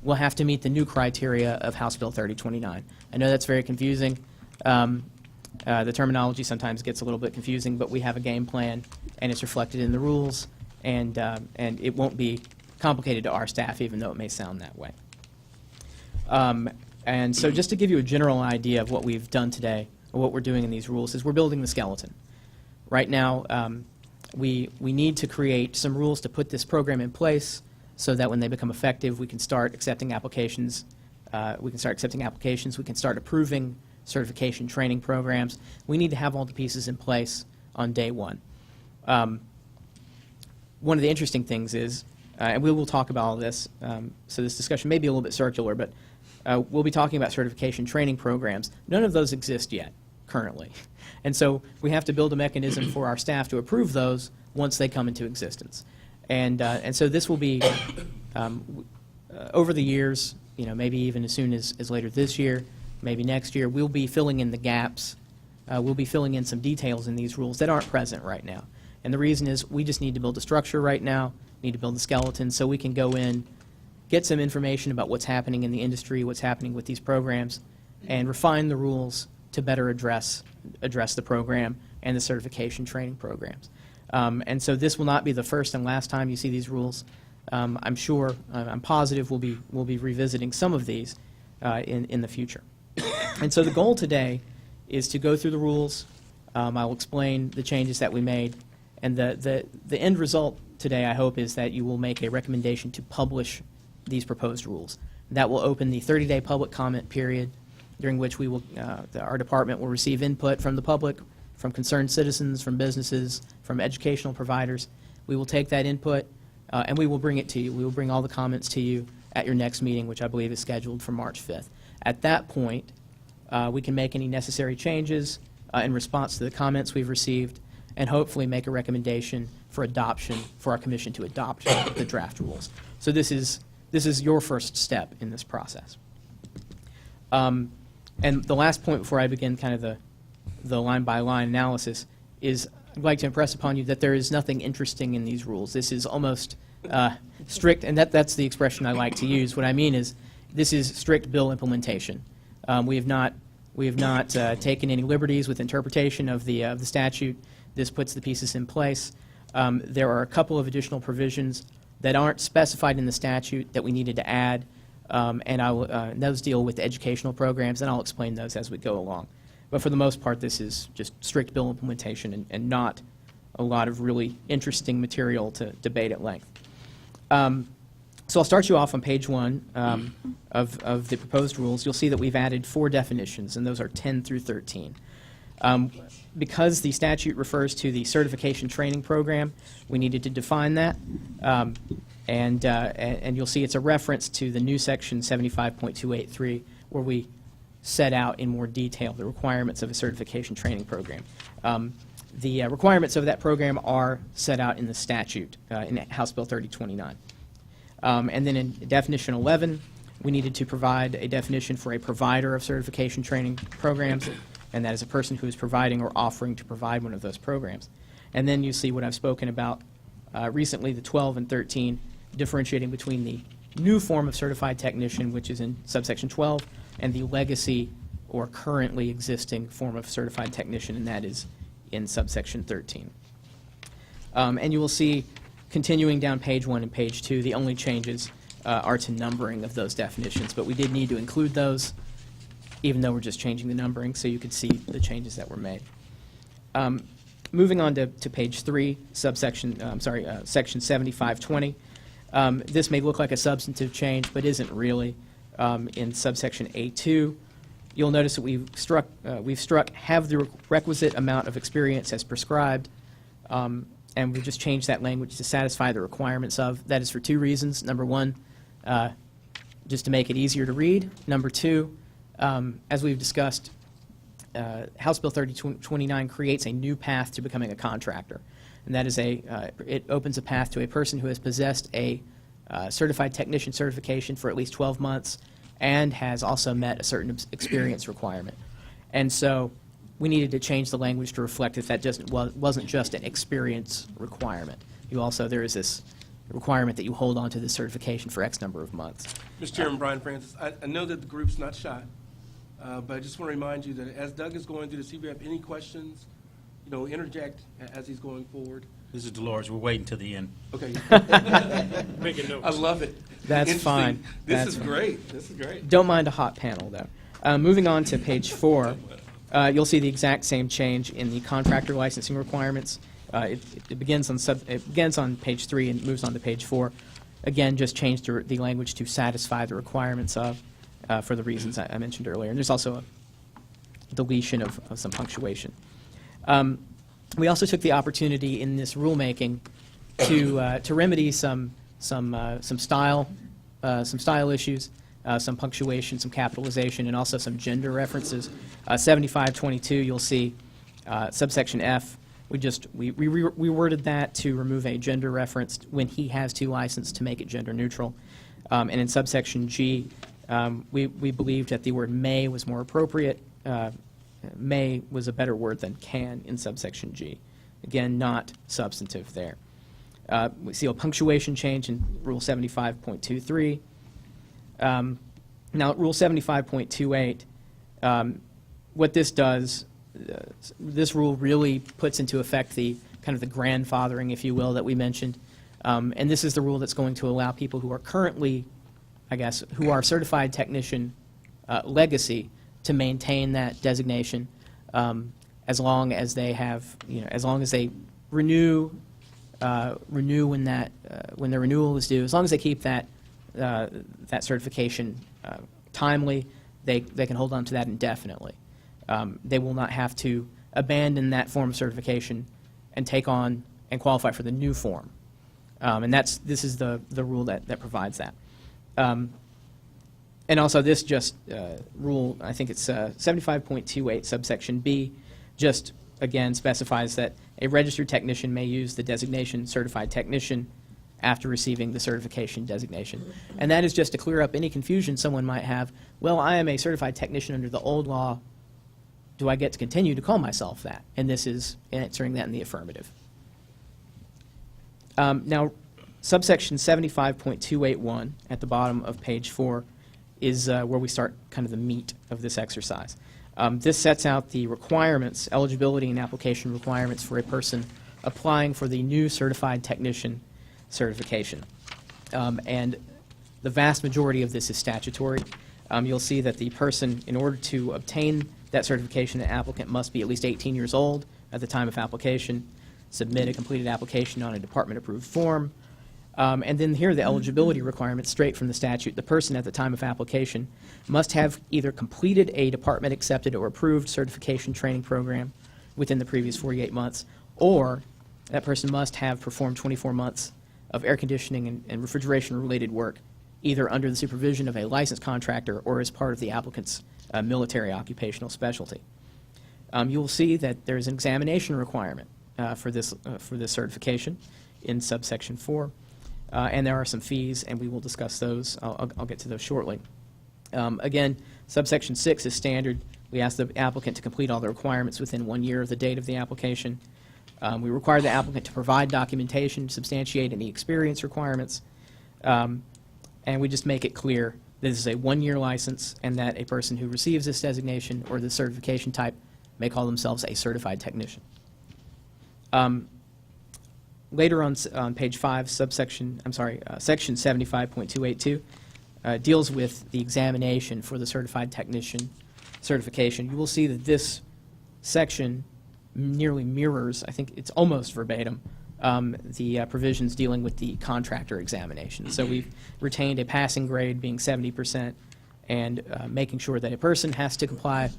will have to meet the new criteria of House Bill 3029. I know that's very confusing. The terminology sometimes gets a little bit confusing, but we have a game plan, and it's reflected in the rules, and it won't be complicated to our staff, even though it may sound that way. And so just to give you a general idea of what we've done today, or what we're doing in these rules, is we're building the skeleton. Right now, we need to create some rules to put this program in place so that when they become effective, we can start accepting applications. We can start approving certification training programs. We need to have all the pieces in place on day one. One of the interesting things is, and we will talk about all this, so this discussion may be a little bit circular, but we'll be talking about certification training programs. None of those exist yet, currently. And so we have to build a mechanism for our staff to approve those once they come into existence. And so this will be, over the years, maybe even as soon as later this year, maybe next year, we'll be filling in the gaps. We'll be filling in some details in these rules that aren't present right now. And the reason is we just need to build a structure right now, need to build the skeleton so we can go in, get some information about what's happening in the industry, what's happening with these programs, and refine the rules to better address the program and the certification training programs. And so this will not be the first and last time you see these rules. I'm sure, I'm positive we'll be revisiting some of these in the future. And so the goal today is to go through the rules. I'll explain the changes that we made, And the end result today, I hope, is that you will make a recommendation to publish these proposed rules. That will open the 30-day public comment period, during which we will, our department will receive input from the public, from concerned citizens, from businesses, from educational providers. We will take that input and we will bring it to you. We will bring all the comments to you at your next meeting, which I believe is scheduled for March 5th. At that point, we can make any necessary changes in response to the comments we've received, and hopefully make a recommendation for adoption, for our commission to adopt the draft rules. So this is your first step in this process. And the last point before I begin kind of the line-by-line analysis is I'd like to impress upon you that there is nothing interesting in these rules. This is almost strict, and that's the expression I like to use. What I mean is this is strict bill implementation. We have not taken any liberties with interpretation of the statute. This puts the pieces in place. There are a couple of additional provisions that aren't specified in the statute that we needed to add, and those deal with educational programs, and I'll explain those as we go along. But for the most part, this is just strict bill implementation and not a lot of really interesting material to debate at length. So I'll start you off on page 1 of the proposed rules. You'll see that we've added 4 definitions, and those are 10 through 13. Because the statute refers to the certification training program, we needed to define that. And you'll see it's a reference to the new section 75.283, where we set out in more detail the requirements of a certification training program. The requirements of that program are set out in the statute, in House Bill 3029. And then in definition 11, we needed to provide a definition for a provider of certification training programs, and that is a person who is providing or offering to provide one of those programs. And then you see what I've spoken about recently, the 12 and 13, differentiating between the new form of certified technician, which is in subsection 12, and the legacy or currently existing form of certified technician, and that is in subsection 13. And you will see, continuing down page 1 and page 2, the only changes are to numbering of those definitions, but we did need to include those, even though we're just changing the numbering, so you could see the changes that were made. Moving on to page 3, section 7520. This may look like a substantive change, but isn't really. In subsection A2, you'll notice that we've struck have the requisite amount of experience as prescribed, and we've just changed that language to satisfy the requirements of. That is for 2 reasons. Number 1, just to make it easier to read. Number 2, as we've discussed, House Bill 3029 creates a new path to becoming a contractor, and that is it opens a path to a person who has possessed a certified technician certification for at least 12 months and has also met a certain experience requirement. And so we needed to change the language to reflect that wasn't just an experience requirement. There is this requirement that you hold on to this certification for X number of months. Mr. Chairman, Brian Francis, I know that the group's not shy, but I just want to remind you that as Doug is going through this, if you have any questions, interject as he's going forward. This is Dolores. We're waiting till the end. Okay. Making notes. I love it. That's Interesting. fine. This That's is fine. great. This is great. Don't mind a hot panel, though. Moving on to page 4, you'll see the exact same change in the contractor licensing requirements. It begins on page 3 and moves on to page 4. Again, just changed the language to satisfy the requirements of, for the reasons I mentioned earlier. And there's also a deletion of some punctuation. We also took the opportunity in this rulemaking to remedy some style issues, some punctuation, some capitalization, and also some gender references. 7522, you'll see subsection F. We worded that to remove a gender reference when he has to license to make it gender neutral. And in subsection G, we believed that the word may was more appropriate. May was a better word than can in subsection G. Again, not substantive there. We see a punctuation change in Rule 75.23. Now, Rule 75.28, what this does, this rule really puts into effect the kind of the grandfathering, if you will, that we mentioned. And this is the rule that's going to allow people who are currently, who are certified technician legacy to maintain that designation as long as they have, as long as they renew when when the renewal is due, as long as they keep that certification timely, they can hold on to that indefinitely. They will not have to abandon that form of certification and take on and qualify for the new form. And this is the rule that provides that. And also this rule, I think it's 75.28 subsection B, just again specifies that a registered technician may use the designation certified technician after receiving the certification designation. And that is just to clear up any confusion someone might have. Well, I am a certified technician under the old law. Do I get to continue to call myself that? And this is answering that in the affirmative. Now, subsection 75.281 at the bottom of page 4 is where we start kind of the meat of this exercise. This sets out the requirements, eligibility and application requirements for a person applying for the new certified technician certification. And the vast majority of this is statutory. You'll see that the person, in order to obtain that certification, the applicant must be at least 18 years old at the time of application, submit a completed application on a department-approved form, and then here are the eligibility requirements straight from the statute. The person at the time of application must have either completed a department-accepted or approved certification training program within the previous 48 months, or that person must have performed 24 months of air conditioning and refrigeration-related work, either under the supervision of a licensed contractor or as part of the applicant's military occupational specialty. You will see that there is an examination requirement for this certification in subsection 4, and there are some fees, and we will discuss those. I'll get to those shortly. Again, subsection 6 is standard. We ask the applicant to complete all the requirements within 1 year of the date of the application. We require the applicant to provide documentation to substantiate any experience requirements, and we just make it clear this is a 1-year license and that a person who receives this designation or this certification type may call themselves a certified technician. Later on page 5, section 75.282 deals with the examination for the certified technician certification. You will see that this section nearly mirrors, I think it's almost verbatim, the provisions dealing with the contractor examination. So we've retained a passing grade being 70% and making sure that a person has to comply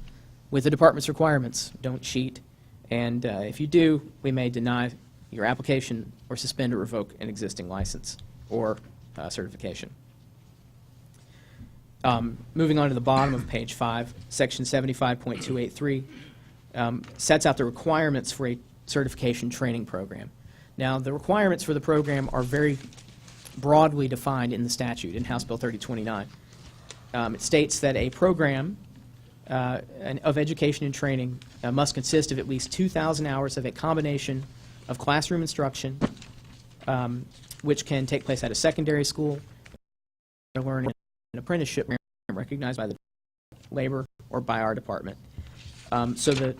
with the department's requirements. Don't cheat. And if you do, we may deny your application or suspend or revoke an existing license or certification. Moving on to the bottom of page 5, section 75.283 sets out the requirements for a certification training program. Now, the requirements for the program are very broadly defined in the statute, in House Bill 3029. It states that a program of education and training must consist of at least 2,000 hours of a combination of classroom instruction, which can take place at a secondary school, learning an apprenticeship recognized by the labor or by our department. So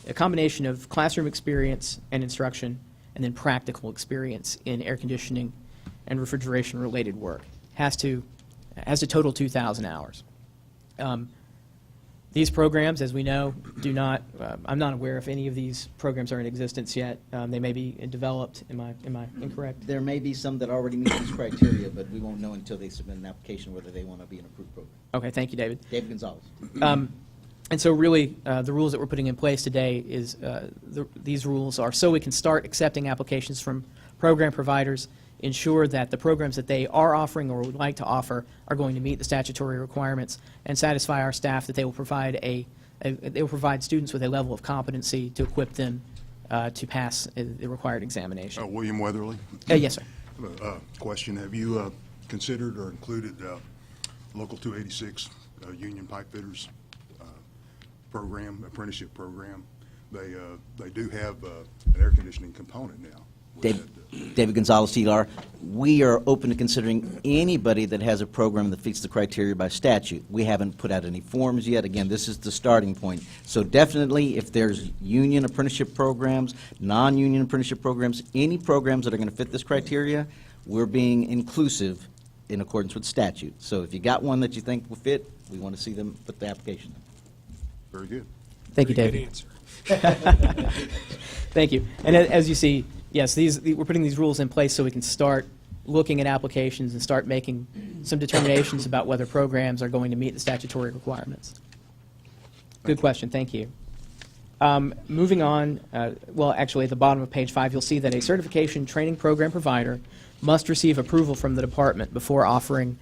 a combination of classroom experience and instruction and then practical experience in air conditioning and refrigeration related work has to total 2,000 hours. These programs, as we know, do not, I'm not aware if any of these programs are in existence yet. They may be developed. Am I incorrect? There may be some that already meet these criteria, but we won't know until they submit an application whether they want to be an approved program. Okay, thank you, David. David Gonzalez. And so really, the rules that we're putting in place today is, these rules are so we can start accepting applications from program providers, ensure that the programs that they are offering or would like to offer are going to meet the statutory requirements, and satisfy our staff that they will provide they will provide students with a level of competency to equip them to pass the required examination. William Weatherly. Yes, sir. Question, have you considered or included Local 286 Union Pipe Fitters program, apprenticeship program? They do have an air conditioning component now. David Gonzalez, TLR. We are open to considering anybody that has a program that fits the criteria by statute. We haven't put out any forms yet. Again, this is the starting point. So definitely, if there's union apprenticeship programs, non-union apprenticeship programs, any programs that are going to fit this criteria, we're being inclusive in accordance with statute. So if you got one that you think will fit, we want to see them put the application in. Very good. Thank you, Very David. good answer. Thank you. And as you see, Yes, we're putting these rules in place so we can start looking at applications and start making some determinations about whether programs are going to meet the statutory requirements. Good question, thank you. Moving on, well, actually, at the bottom of page 5, you'll see that a certification training program provider must receive approval from the department before offering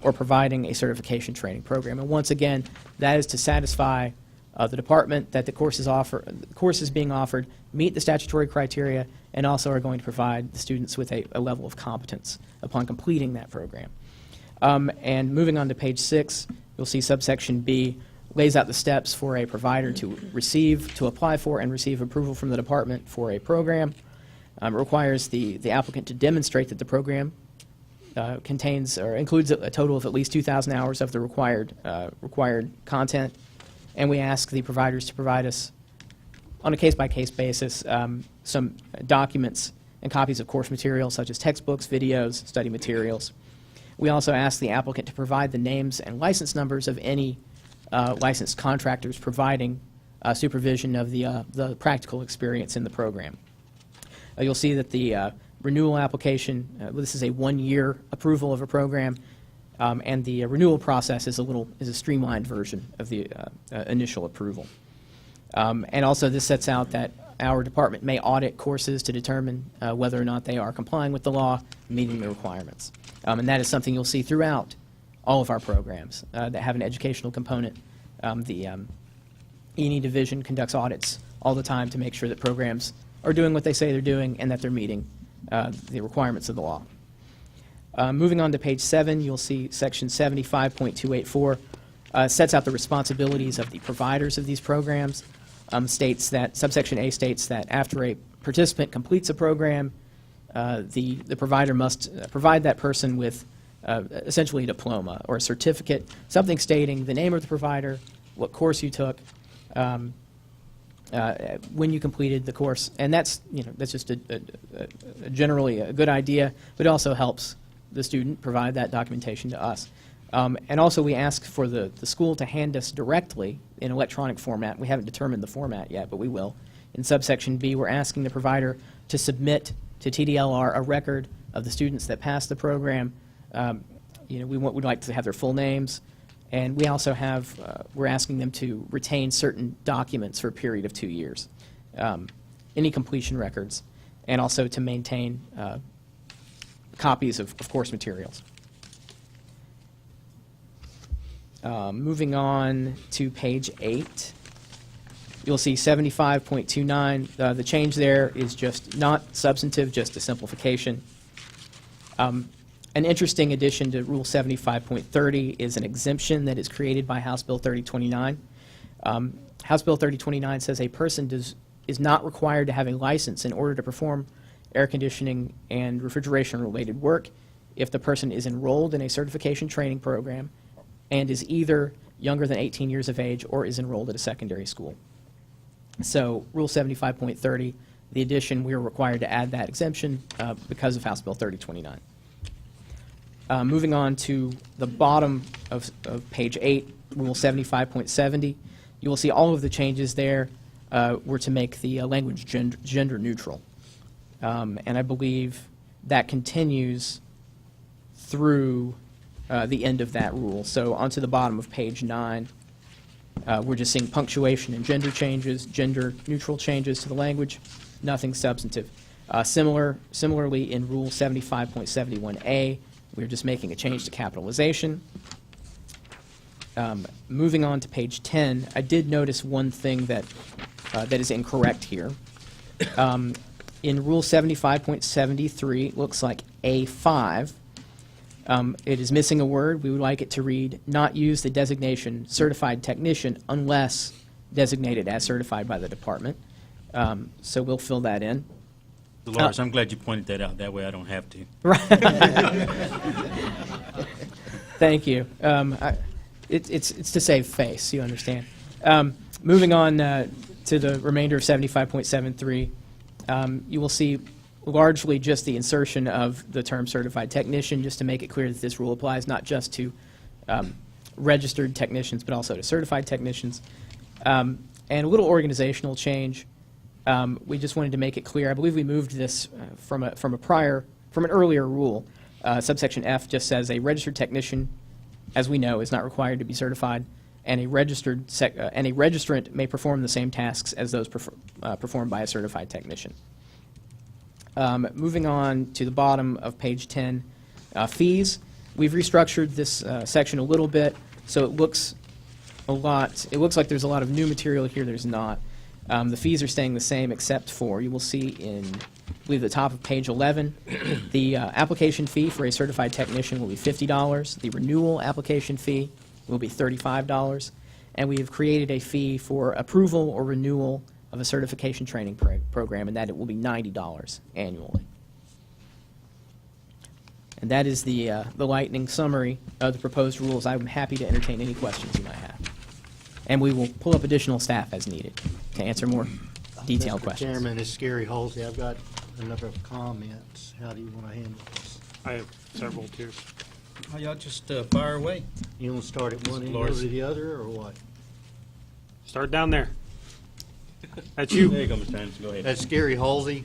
or providing a certification training program. And once again, that is to satisfy the department that the courses being offered meet the statutory criteria and also are going to provide the students with a level of competence upon completing that program. And moving on to page 6, you'll see subsection B lays out the steps for a provider to apply for and receive approval from the department for a program. It requires the applicant to demonstrate that the program contains or includes a total of at least 2,000 hours of the required content, and we ask the providers to provide us, on a case-by-case basis, some documents and copies of course materials such as textbooks, videos, study materials. We also ask the applicant to provide the names and license numbers of any licensed contractors providing supervision of the practical experience in the program. You'll see that the renewal application, this is a one-year approval of a program, and the renewal process is a streamlined version of the initial approval. And also this sets out that our department may audit courses to determine whether or not they are complying with the law, meeting the requirements. And that is something you'll see throughout all of our programs that have an educational component. The E&E division conducts audits all the time to make sure that programs are doing what they say they're doing and that they're meeting the requirements of the law. Moving on to page 7, you'll see section 75.284 sets out the responsibilities of the providers of these programs. States that, subsection A states that after a participant completes a program, the provider must provide that person with essentially a diploma or a certificate, something stating the name of the provider, what course you took, when you completed the course, and that's just generally a good idea, but it also helps the student provide that documentation to us. And also we ask for the school to hand us directly in electronic format. We haven't determined the format yet, but we will. In subsection B, we're asking the provider to submit to TDLR a record of the students that passed the program. We'd like to have their full names, and we also have, we're asking them to retain certain documents for a period of 2 years, any completion records, and also to maintain copies of course materials. Moving on to page 8, you'll see 75.29. The change there is just not substantive, just a simplification. An interesting addition to Rule 75.30 is an exemption that is created by House Bill 3029. House Bill 3029 says a person is not required to have a license in order to perform air conditioning and refrigeration-related work if the person is enrolled in a certification training program and is either younger than 18 years of age or is enrolled at a secondary school. So Rule 75.30, the addition, we are required to add that exemption because of House Bill 3029. Moving on to the bottom of page 8, Rule 75.70, you will see all of the changes there were to make the language gender neutral. And I believe that continues through the end of that rule. So onto the bottom of page 9, we're just seeing punctuation and gender changes, gender neutral changes to the language, nothing substantive. Similarly, in Rule 75.71A, we're just making a change to capitalization. Moving on to page 10, I did notice one thing that is incorrect here. In Rule 75.73, it looks like A5. It is missing a word. We would like it to read, not use the designation certified technician unless designated as certified by the department. So we'll fill that in. Dolores, I'm glad you pointed that out. That way I don't have to. Thank you. It's to save face, you understand. Moving on to the remainder of 75.73, you will see largely just the insertion of the term certified technician, just to make it clear that this rule applies not just to registered technicians, but also to certified technicians. And a little organizational change. We just wanted to make it clear. I believe we moved this from an earlier rule. Subsection F just says a registered technician, as we know, is not required to be certified, and a registrant may perform the same tasks as those performed by a certified technician. Moving on to the bottom of page 10, fees. We've restructured this section a little bit, so it looks like there's a lot of new material here. There's not. The fees are staying the same, except for, you will see in, I believe, the top of page 11, the application fee for a certified technician will be $50. The renewal application fee will be $35. And we have created a fee for approval or renewal of a certification training program, and that it will be $90 annually. And that is the lightning summary of the proposed rules. I'm happy to entertain any questions you might have. And we will pull up additional staff as needed to answer more detailed questions. Mr. Chairman, it's Gary Halsey. I've got a number of comments. How do you want to handle this? I have several too. Oh, y'all just fire away. You want to start at one end, go Lawrence. to the other, or what? Start down there. That's you. There you go, Mr. Anderson, go ahead. That's Gary Halsey.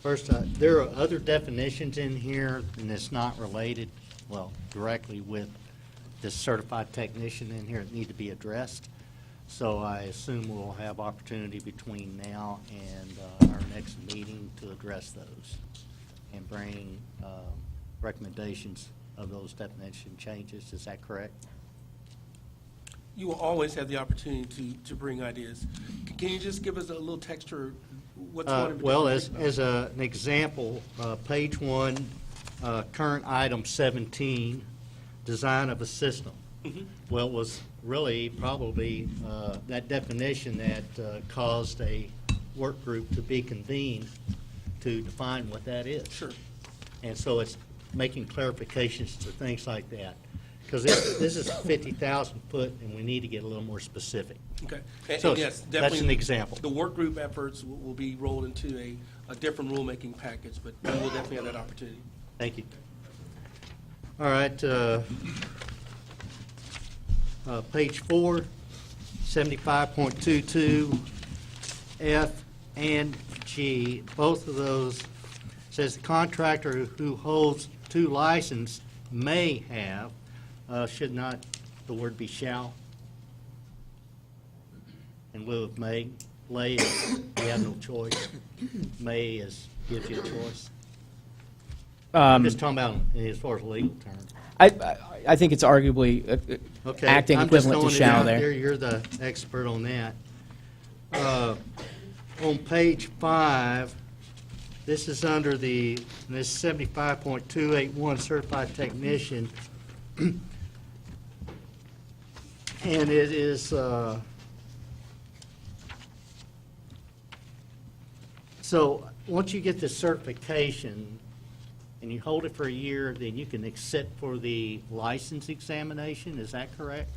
First, there are other definitions in here, and it's not related, well, directly with this certified technician in here that need to be addressed. So I assume we'll have opportunity between now and our next meeting to address those and bring recommendations of those definition changes. Is that correct? You will always have the opportunity to bring ideas. Can you just give us a little texture? What's one in Well, particular? as an example, page 1, current item 17, design of a system. Well, it was really probably that definition that caused a work group to be convened to define what that is. Sure. And so it's making clarifications to things like that. Because this is 50,000 foot, and we need to get a little more specific. Okay. So And yes, that's definitely. an example. The work group efforts will be rolled into a different rulemaking package, but we will definitely have that opportunity. Thank you. All right, page 4, 75.22, F and G, both of those says the contractor who holds 2 licenses may have, should not the word be shall? In lieu of may. Lay is you have no choice. May is gives you a choice. I'm just talking about as far as legal terms. I think it's arguably Okay, acting I'm just equivalent to throwing it shall out there. You're the expert on that. On page 5, this is under this 75.281 certified technician. And it is, so once you get the certification and you hold it for a year, then you can sit for the license examination, is that correct?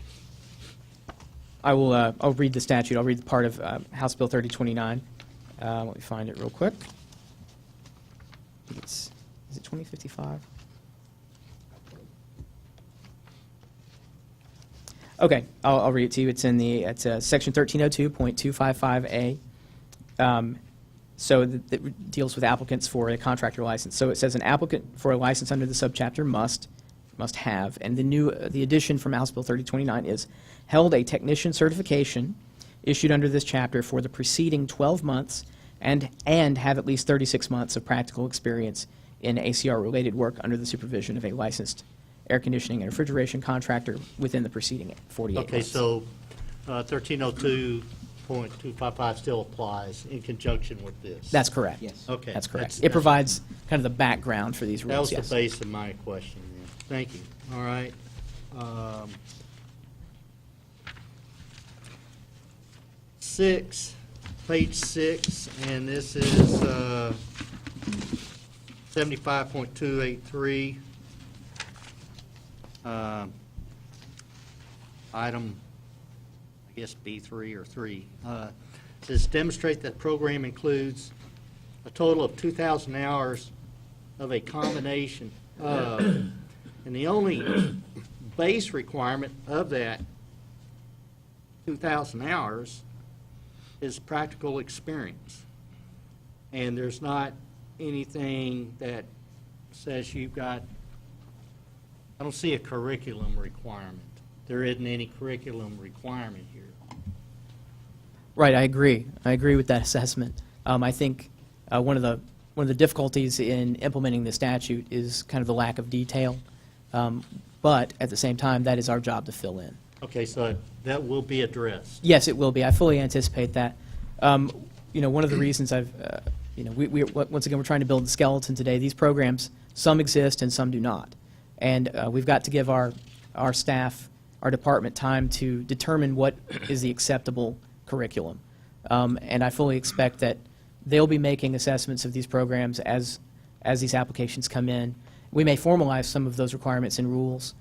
I'll read the statute. I'll read the part of House Bill 3029. Let me find it real quick. I think is it 2055? Okay, I'll read it to you. It's in it's section 1302.255A. So it deals with applicants for a contractor license. So it says an applicant for a license under the subchapter must have, and the addition from House Bill 3029 is held a technician certification issued under this chapter for the preceding 12 months and have at least 36 months of practical experience in ACR-related work under the supervision of a licensed air conditioning and refrigeration contractor within the preceding 48 months. Okay, so 1302.255 still applies in conjunction with this? That's correct. Yes. Okay. That's correct. that's- It provides kind of the background for these That rules, was yes. the base of my question. Yeah. Thank you. All right. 6, page 6, and this is 75.283. Item, I guess B3 or 3. Says demonstrate that program includes a total of 2,000 hours of a combination of, and the only base requirement of that 2,000 hours is practical experience. And there's not anything that says you've got, I don't see a curriculum requirement. There isn't any curriculum requirement here. Right, I agree. I agree with that assessment. I think one of the difficulties in implementing the statute is kind of the lack of detail. But at the same time, that is our job to fill in. Okay, so that will be addressed. Yes, it will be. I fully anticipate that. One of the reasons once again, we're trying to build the skeleton today. These programs, some exist and some do not. And we've got to give our staff, our department, time to determine what is the acceptable curriculum. And I fully expect that they'll be making assessments of these programs as these applications come in. We may formalize some of those requirements in rules.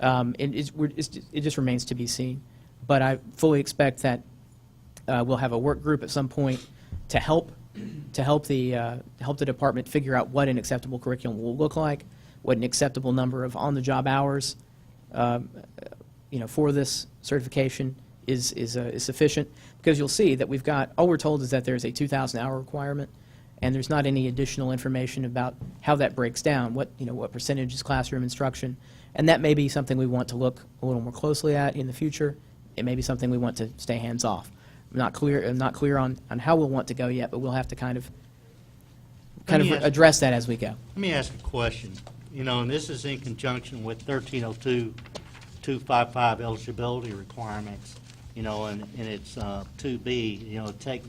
It just remains to be seen. But I fully expect that we'll have a work group at some point to help the department figure out what an acceptable curriculum will look like, what an acceptable number of on-the-job hours for this certification is sufficient. Because you'll see that we've got, all we're told is that there's a 2,000-hour requirement, and there's not any additional information about how that breaks down, what percentage is classroom instruction, and that may be something we want to look a little more closely at in the future. It may be something we want to stay hands-off. I'm not clear on how we'll want to go yet, but we'll have to kind of address that as we go. Let me ask a question. And this is in conjunction with 1302-255 eligibility requirements, and it's 2B,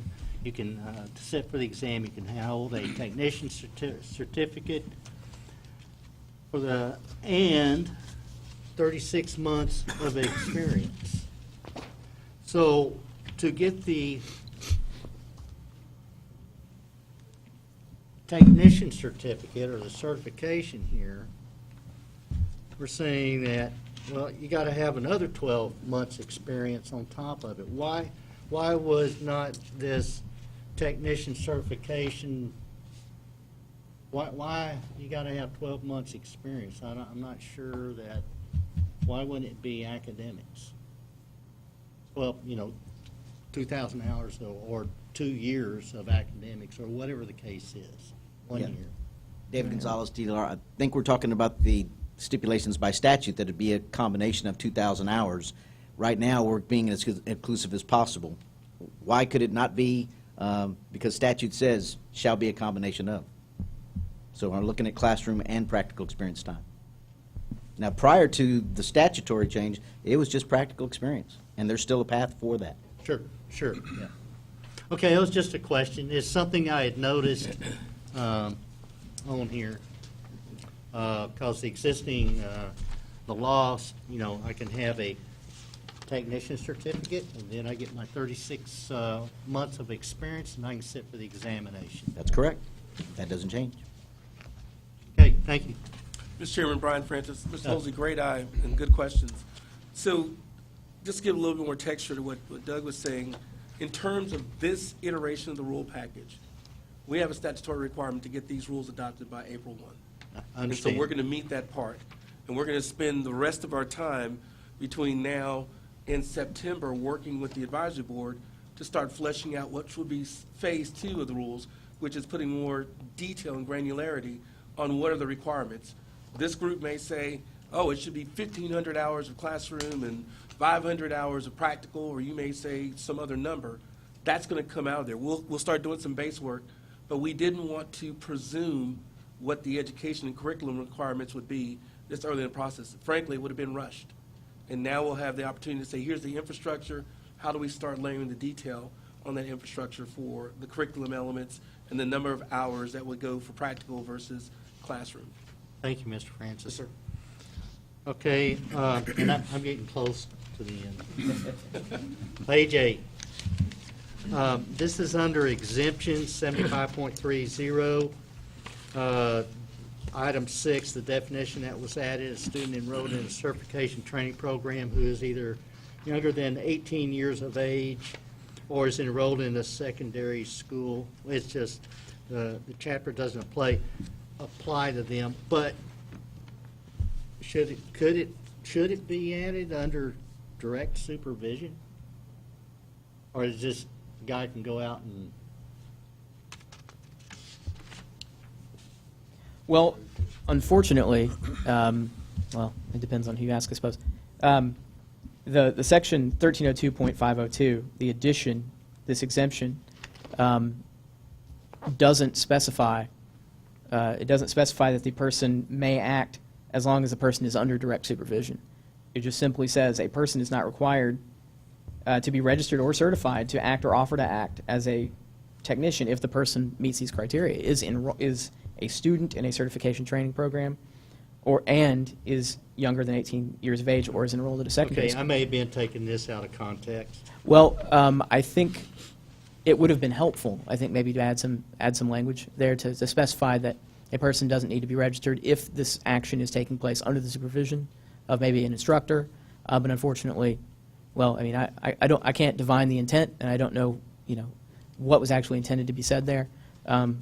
you can, to sit for the exam, you can hold a technician certificate and 36 months of experience. So to get the technician certificate or the certification here, we're saying that, well, you got to have another 12 months experience on top of it. Why was not this technician certification, why you got to have 12 months experience? I'm not sure that, why wouldn't it be academics? Well, 2,000 hours or 2 years of academics or whatever the case is, 1 Yeah. year. David Gonzalez, DLR, I think we're talking about the stipulations by statute that it'd be a combination of 2,000 hours. Right now, we're being as inclusive as possible. Why could it not be? Because statute says shall be a combination of. So we're looking at classroom and practical experience time. Now, prior to the statutory change, it was just practical experience, and there's still a path for that. Sure, yeah. Okay, it was just a question. It's something I had noticed on here, because the existing, the laws, I can have a technician certificate, and then I get my 36 months of experience, and I can sit for the examination. That's correct. That doesn't change. Okay, thank you. Mr. Chairman, Brian Francis. Mr. Holsey, great eye and good questions. So just to give a little bit more texture to what Doug was saying, in terms of this iteration of the rule package, we have a statutory requirement to get these rules adopted by April 1. I understand. And so we're going to meet that part. And we're going to spend the rest of our time between now and September working with the advisory board to start fleshing out what would be phase 2 of the rules, which is putting more detail and granularity on what are the requirements. This group may say, oh, it should be 1,500 hours of classroom and 500 hours of practical, or you may say some other number. That's going to come out of there. We'll start doing some base work, but we didn't want to presume what the education and curriculum requirements would be this early in the process. Frankly, it would have been rushed. And now we'll have the opportunity to say, here's the infrastructure. How do we start layering the detail on that infrastructure for the curriculum elements and the number of hours that would go for practical versus classroom? Thank you, Mr. Francis. Yes, sir. Okay, and I'm getting close to the end. Page 8. This is under exemptions, 75.30. Item 6, the definition that was added, a student enrolled in a certification training program who is either younger than 18 years of age or is enrolled in a secondary school. It's just, the chapter doesn't apply to them, but should it be added under direct supervision? Or is just guy can go out and, Well, unfortunately, well, it depends on who you ask, I suppose. The section 1302.502, the addition, this exemption, doesn't specify, it doesn't specify that the person may act as long as the person is under direct supervision. It just simply says a person is not required to be registered or certified to act or offer to act as a technician if the person meets these criteria, is a student in a certification training program, and is younger than 18 years of age or is enrolled at a secondary okay, school. I may have been taking this out of context. Well, I think it would have been helpful, I think, maybe to add some language there to specify that a person doesn't need to be registered if this action is taking place under the supervision of maybe an instructor. But unfortunately, well, I mean, I can't divine the intent, and I don't know, what was actually intended to be said there. But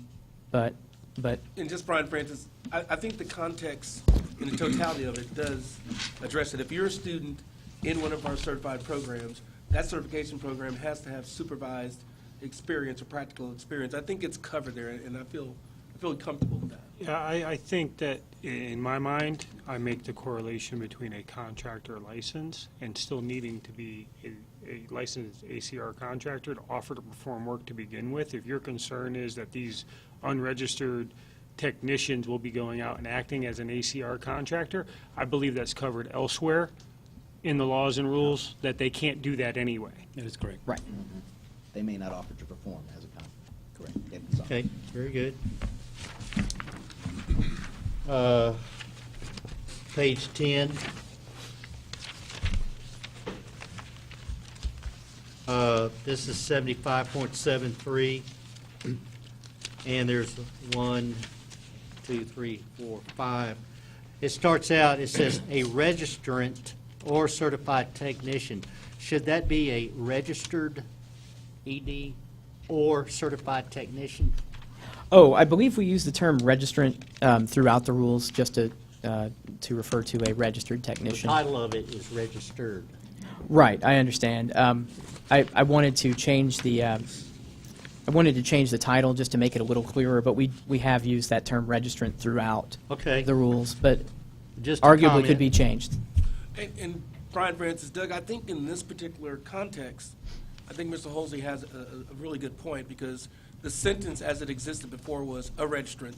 And just Brian Francis, I think the context and the totality of it does address it. If you're a student in one of our certified programs, that certification program has to have supervised experience or practical experience. I think it's covered there, and I feel comfortable with that. Yeah, I think that in my mind, I make the correlation between a contractor license and still needing to be a licensed ACR contractor to offer to perform work to begin with. If your concern is that these unregistered technicians will be going out and acting as an ACR contractor, I believe that's covered elsewhere in the laws and rules, that they can't do that anyway. That is correct. right. They may not offer to perform as a correct. Yeah, that's all. Okay, very good. Page 10. This is 75.73, and there's 1, 2, 3, 4, 5. It starts out, it says a registrant or certified technician. Should that be a registered ED or certified technician? Oh, I believe we use the term registrant throughout the rules just to refer to a registered The technician. title of it is registered. Right, I understand. I wanted to change the title just to make it a little clearer, but we have used that term registrant throughout Okay. the rules, but Just a arguably comment. could be changed. And Brian Francis, Doug, I think in this particular context, I think Mr. Holsey has a really good point, because the sentence as it existed before was a registrant,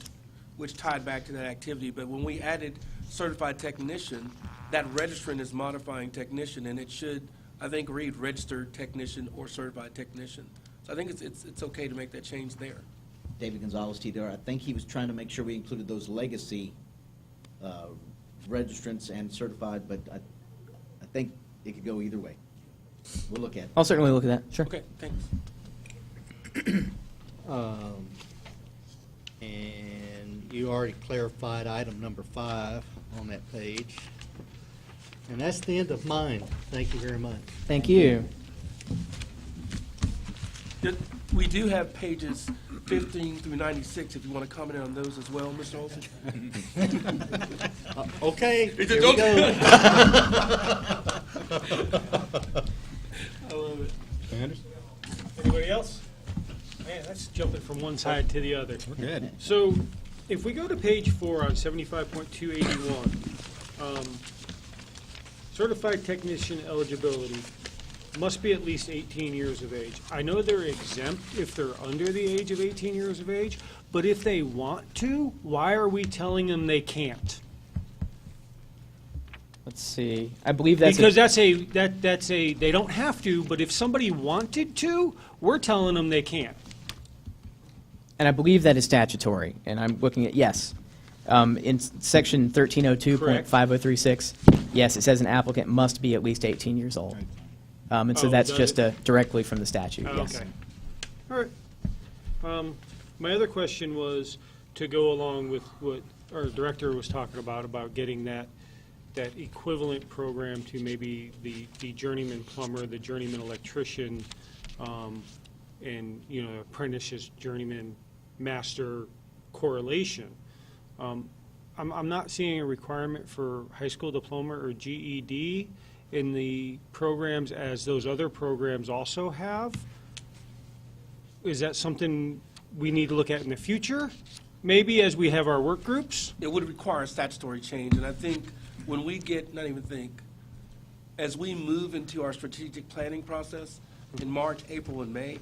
which tied back to that activity. But when we added certified technician, that registrant is modifying technician, and it should, I think, read registered technician or certified technician. So I think it's okay to make that change there. David Gonzalez, TDR, I think he was trying to make sure we included those legacy registrants and certified, but I think it could go either way. We'll look at it. I'll certainly look at that, sure. Okay, thanks. And you already clarified item number 5 on that page. And that's the end of mine. Thank you very much. Thank you. We do have pages 15 through 96, if you want to comment on those as well, Mr. Olson. Okay, here we don't- go. I love it. Anybody else? Man, that's jumping from one side to the other. Good. So, if we go to page 4 on 75.281, certified technician eligibility must be at least 18 years of age. I know they're exempt if they're under the age of 18 years of age, but if they want to, why are we telling them they can't? Let's see. I believe that's Because that's a they don't have to, but if somebody wanted to, we're telling them they can't. and I believe that is statutory, and I'm looking at, yes. In section 1302.5036, yes, it says an applicant must be at least 18 years old. And so Oh, that's does just it? directly from the statute, Oh, yes. okay. All right. My other question was to go along with what our director was talking about getting that equivalent program to maybe the journeyman plumber, the journeyman electrician, and, apprentices, journeyman, master correlation. I'm not seeing a requirement for high school diploma or GED in the programs as those other programs also have. is that something we need to look at in the future? Maybe as we have our work groups? It would require a statutory change, and I think when we get, as we move into our strategic planning process in March, April, and May,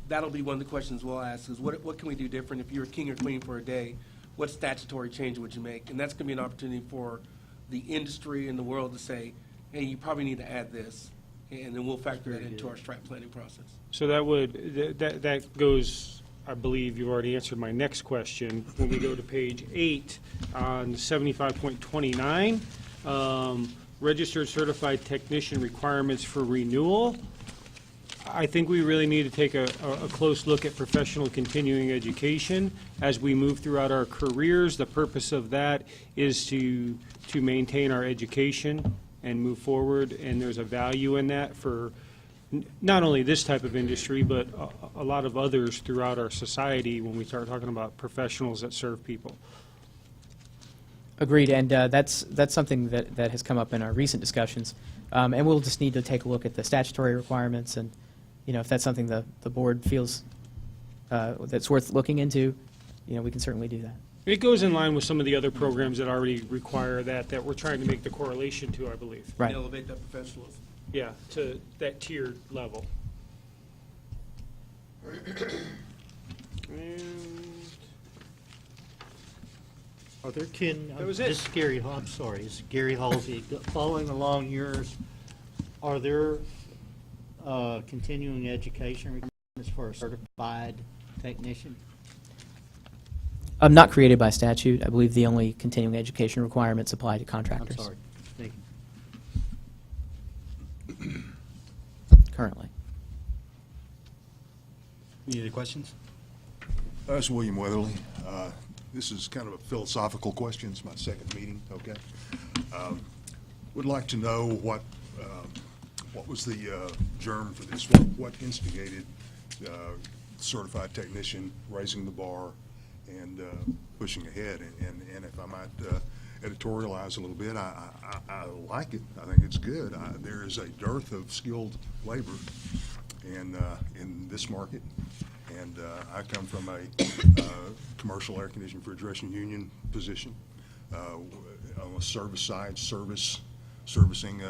that'll be one of the questions we'll ask is what can we do different if you're king or queen for a day? What statutory change would you make? And that's going to be an opportunity for the industry and the world to say, hey, you probably need to add this, and then we'll factor that into our strat planning process. So that goes, I believe you've already answered my next question. When we go to page 8 on 75.29, registered certified technician requirements for renewal, I think we really need to take a close look at professional continuing education as we move throughout our careers. The purpose of that is to maintain our education and move forward, and there's a value in that for not only this type of industry, but a lot of others throughout our society when we start talking about professionals that serve people. Agreed, and that's something that has come up in our recent discussions. And we'll just need to take a look at the statutory requirements, and if that's something the board feels that's worth looking into, we can certainly do that. It goes in line with some of the other programs that already require that we're trying to make the correlation to, I believe. Right. Elevate that professionalism. Yeah, to that tiered level. Are there, That was it. This is Gary, I'm sorry, it's Gary Halsey. Following along yours, are there continuing education requirements for a certified technician? Not created by statute. I believe the only continuing education requirements apply to contractors. I'm sorry, thank you. Currently. Any other questions? This is William Weatherly. This is kind of a philosophical question. It's my second meeting, okay? Would like to know what was the germ for this? What instigated certified technician raising the bar and pushing ahead? And if I might editorialize a little bit, I like it. I think it's good. There is a dearth of skilled labor in this market. And I come from a commercial air conditioning refrigeration union position on the service side, servicing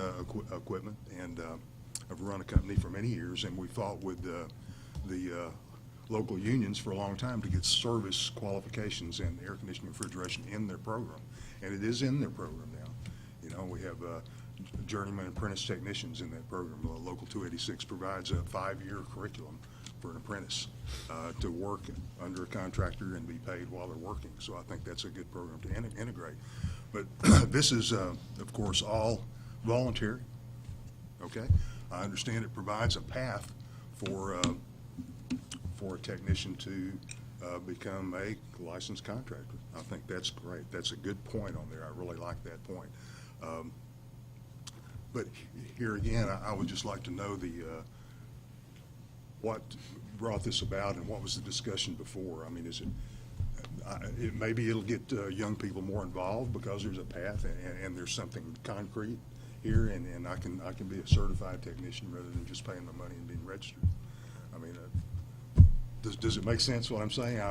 equipment. And I've run a company for many years, and we fought with the local unions for a long time to get service qualifications and air conditioning refrigeration in their program. And it is in their program now. We have journeyman apprentice technicians in that program. Local 286 provides a 5-year curriculum for an apprentice to work under a contractor and be paid while they're working. So I think that's a good program to integrate. But this is, of course, all voluntary, okay? I understand it provides a path for a technician to become a licensed contractor. I think that's great. That's a good point on there. I really like that point. But here again, I would just like to know what brought this about and what was the discussion before. I mean, is it maybe it'll get young people more involved because there's a path and there's something concrete here, and I can be a certified technician rather than just paying my money and being registered. I mean, does it make sense what I'm saying?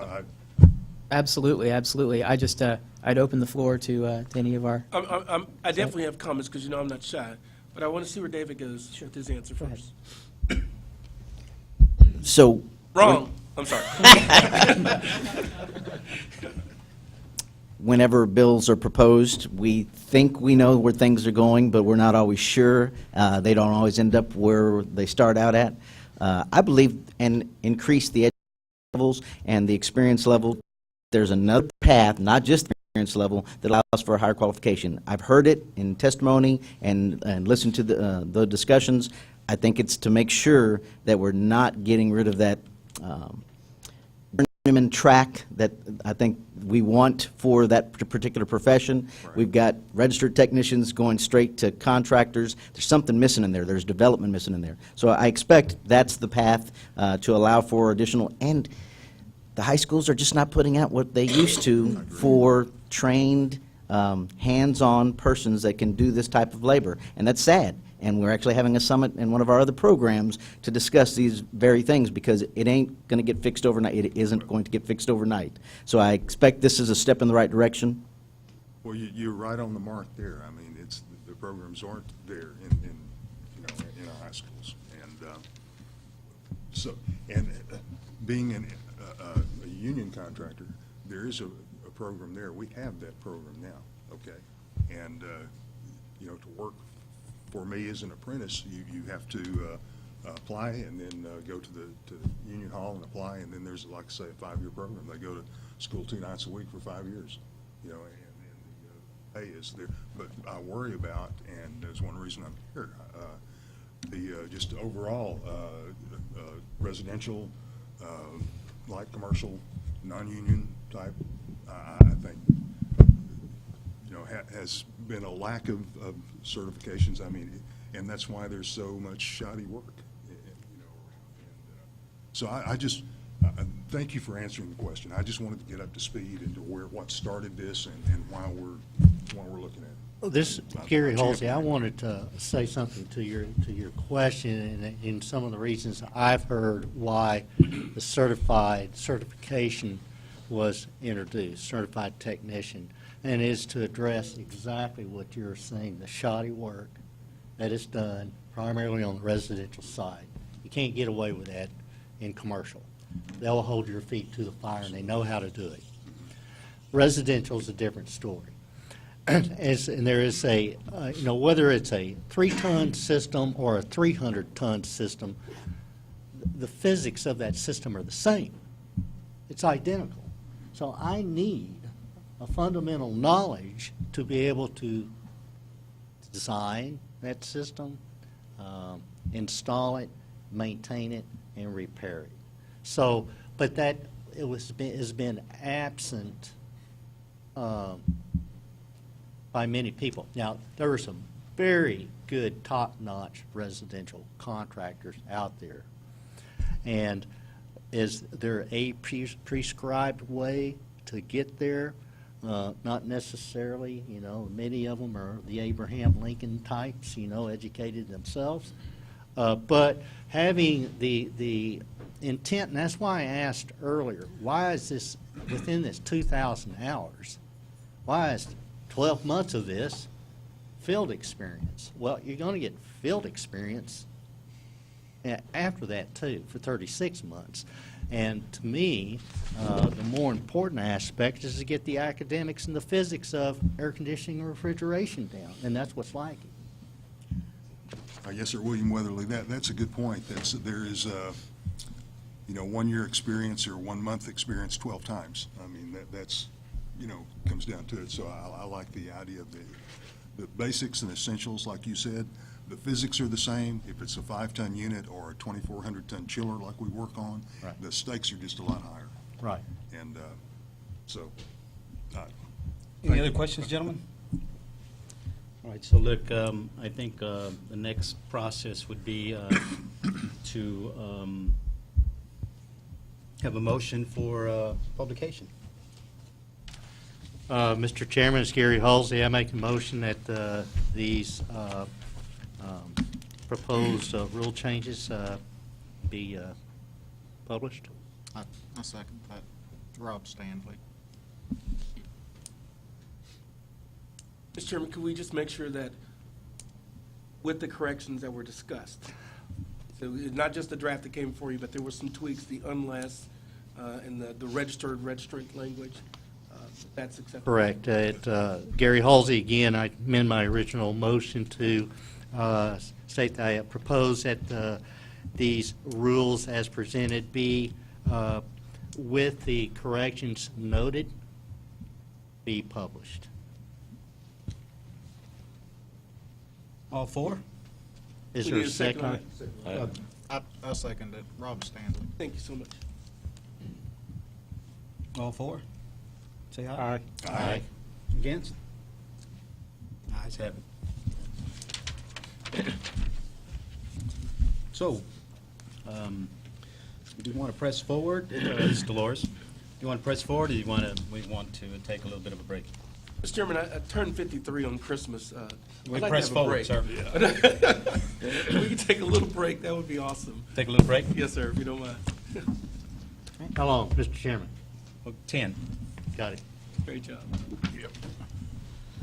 Absolutely, absolutely. I'd open the floor to any of our. I definitely have comments because I'm not shy, but I want to see where David goes with his answer Go ahead. first. So. Wrong. I'm sorry. Whenever bills are proposed, we think we know where things are going, but we're not always sure. They don't always end up where they start out at. I believe and increase the education levels and the experience level. There's another path, not just the experience level, that allows for a higher qualification. I've heard it in testimony and listened to the discussions. I think it's to make sure that we're not getting rid of that journeyman track that I think we want for that particular profession. Right. We've got registered technicians going straight to contractors. There's something missing in there. There's development missing in there. So I expect that's the path to allow for additional, and the high schools are just not putting out what they used to for trained, hands-on persons that can do this type of labor, and that's sad. And we're actually having a summit in one of our other programs to discuss these very things, because it ain't going to get fixed overnight. It isn't going to get fixed overnight. So I expect this is a step in the right direction. Well, you're right on the mark there. I mean, the programs aren't there in our high schools. And being a union contractor, there is a program there. We have that program now, okay? And, to work for me as an apprentice, you have to apply and then go to the union hall and apply, and then there's, like I say, a 5-year program. They go to school 2 nights a week for 5 years, and the pay is there. But I worry about, and there's one reason I'm here, just overall residential, light commercial, non-union type, I think, has been a lack of certifications. I mean, and that's why there's so much shoddy work. So I just thank you for answering the question. I just wanted to get up to speed into what started this and why we're looking at it. This, Gary Halsey, I wanted to say something to your question and in some of the reasons I've heard why the certification was introduced, certified technician, and is to address exactly what you're saying, the shoddy work that is done primarily on the residential side. You can't get away with that in commercial. They'll hold your feet to the fire, and they know how to do it. Residential is a different story. And there is whether it's a 3-ton system or a 300-ton system, the physics of that system are the same. It's identical. So I need a fundamental knowledge to be able to design that system, install it, maintain it, and repair it. So, but that has been absent by many people. Now, there are some very good, top-notch residential contractors out there. And is there a prescribed way to get there? Not necessarily. Many of them are the Abraham Lincoln types, educated themselves. But having the intent, and that's why I asked earlier, why is this within this 2,000 hours? Why is 12 months of this field experience? Well, you're going to get field experience after that, too, for 36 months. And to me, the more important aspect is to get the academics and the physics of air conditioning and refrigeration down, and that's what's lacking. Yes, sir, William Weatherly, that's a good point. There is 1 year experience or 1 month experience 12 times. I mean, that's comes down to it. So I like the idea of the basics and essentials, like you said. The physics are the same. If it's a 5-ton unit or a 2,400-ton chiller like we work on, Right. The stakes are just a lot higher. Right. And Any other questions, gentlemen? All right, so look, I think the next process would be to have a motion for publication. Mr. Chairman, it's Gary Halsey. I make a motion that these proposed rule changes be published. I second that. Rob Stanley. Mr. Chairman, could we just make sure that with the corrections that were discussed, so it's not just the draft that came before you, but there were some tweaks, the unless and the registrant language, that's acceptable? Correct. Gary Halsey, again, I amend my original motion to state that I propose that these rules as presented be, with the corrections noted, be published. All four? Is We there need a a second on second? it. I second it. Rob Stanley. Thank you so much. All four? Say aye. Aye. Against? Ayes have it. So, do you want to press forward? Ms. Dolores, do you want to press forward, or we want to take a little bit of a break? Mr. Chairman, I turned 53 on Christmas. We I'd like press to have a forward, break. sir. If we could take a little break, that would be awesome. Take a little break? Yes, sir, if you don't mind. How long, Mr. Chairman? 10. Got it. Great job. Yep.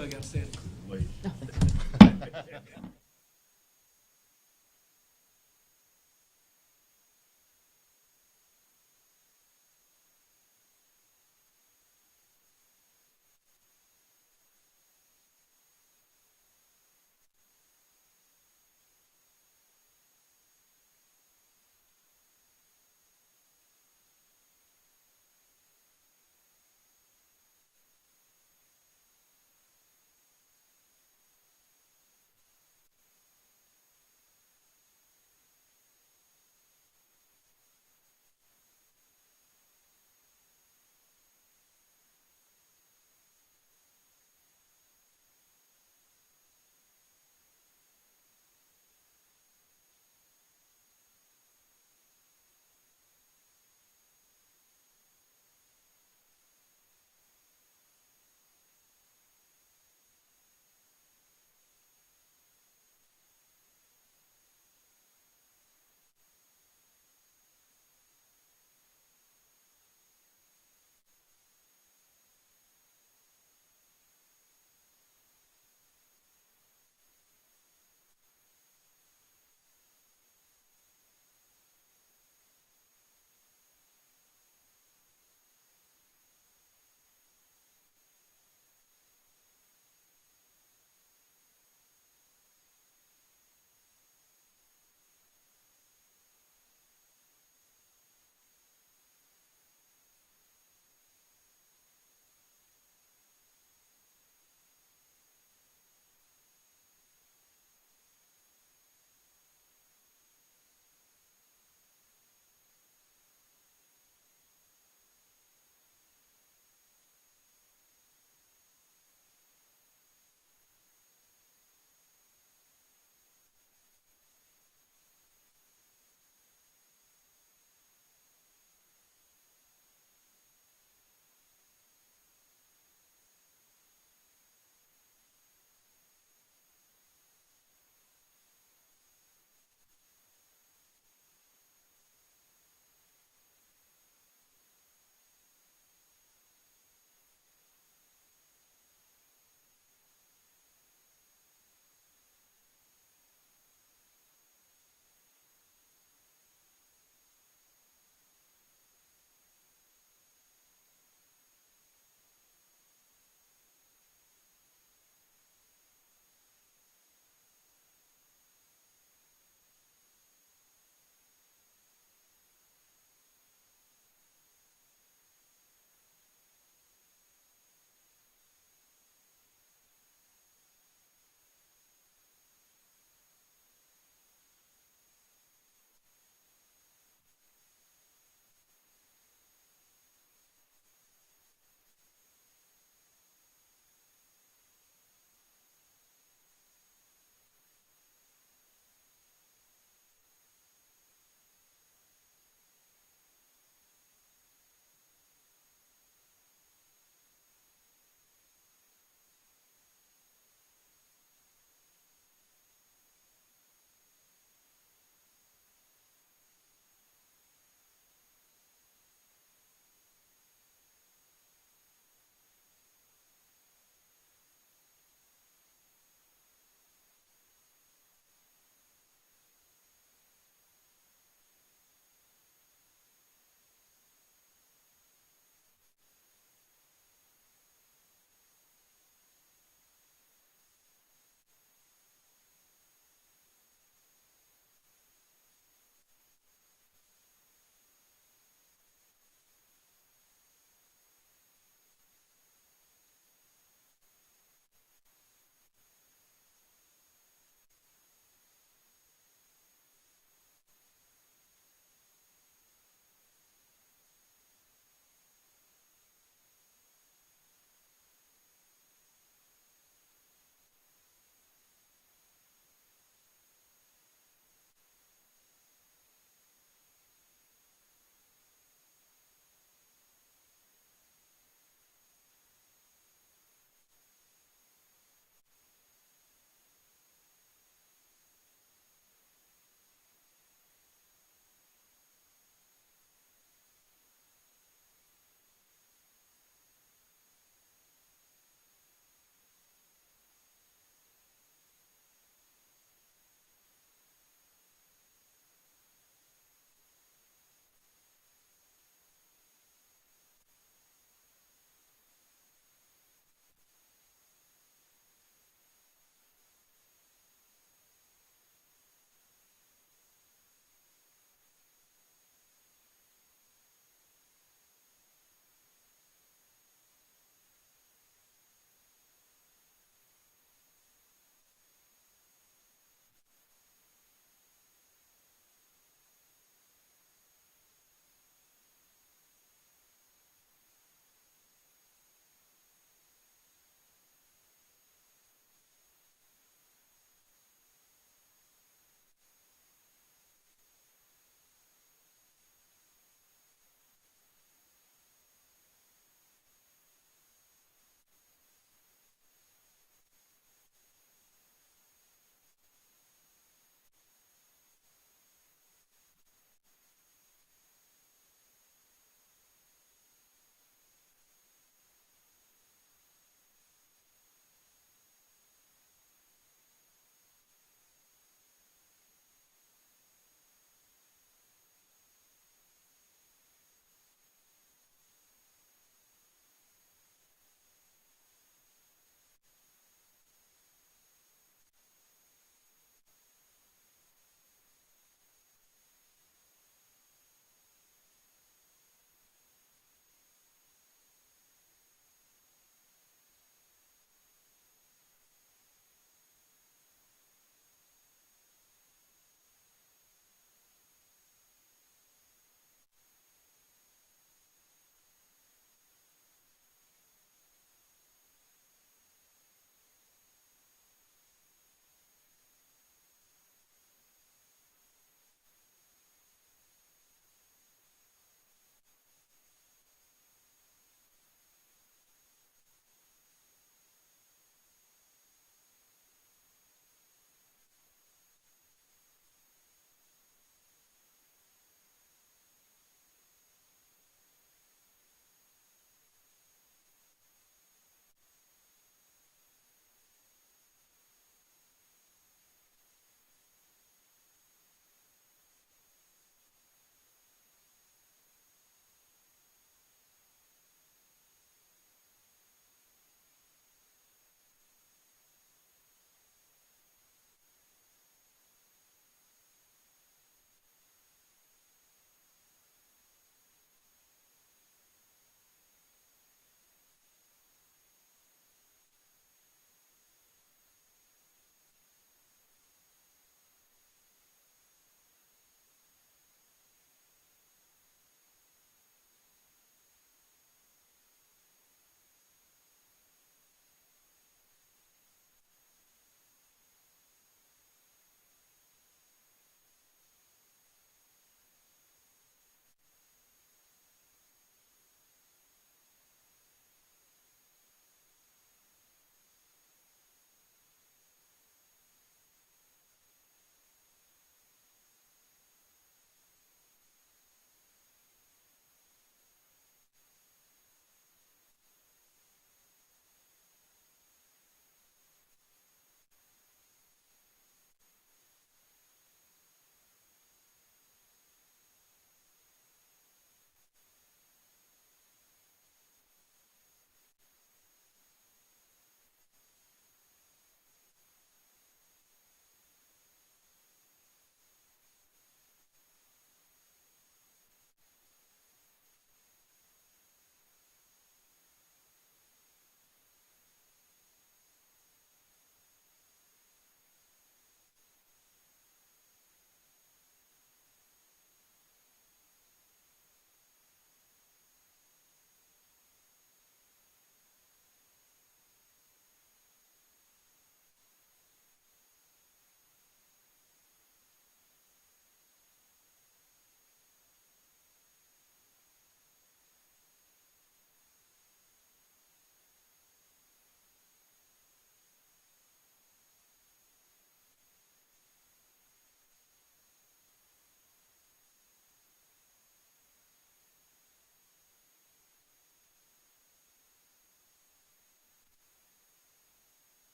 I got to stand.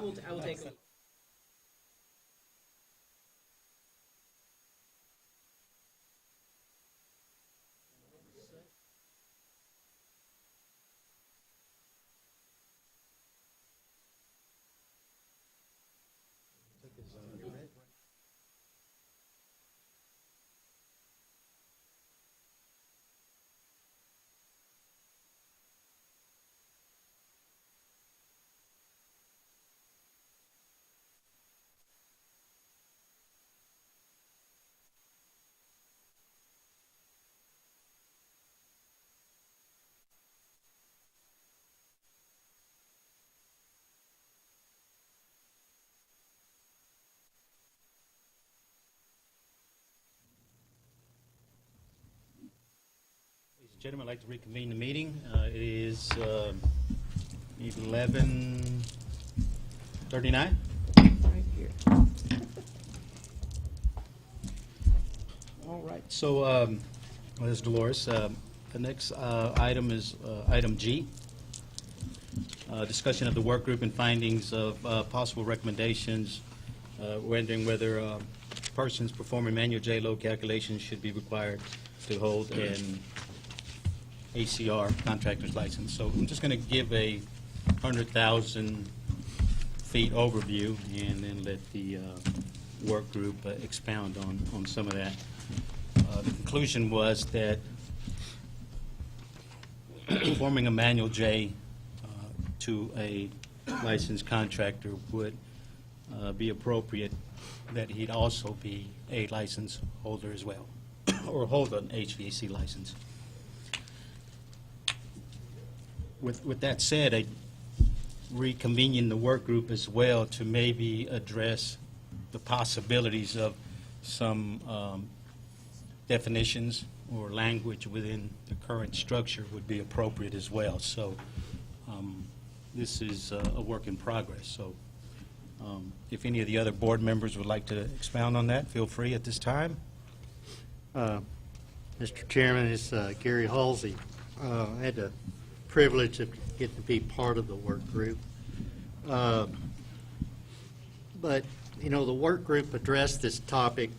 will take a. Ladies and gentlemen, I'd like to reconvene the meeting. It is 11:39. Right here. All right, so, this is Dolores. The next item is item G, discussion of the work group and findings of possible recommendations, rendering whether persons performing manual J load calculations should be required to hold an ACR contractor's license. So I'm just going to give a 100,000 feet overview and then let the work group expound on some of that. The conclusion was that performing a manual J to a licensed contractor would be appropriate, that he'd also be a license holder as well, or hold an HVAC license. With that said, reconvening the work group as well to maybe address the possibilities of some definitions or language within the current structure would be appropriate as well. So this is a work in progress. So if any of the other board members would like to expound on that, feel free at this time. Mr. Chairman, it's Gary Halsey. I had the privilege of getting to be part of the work group. But, you know, the work group addressed this topic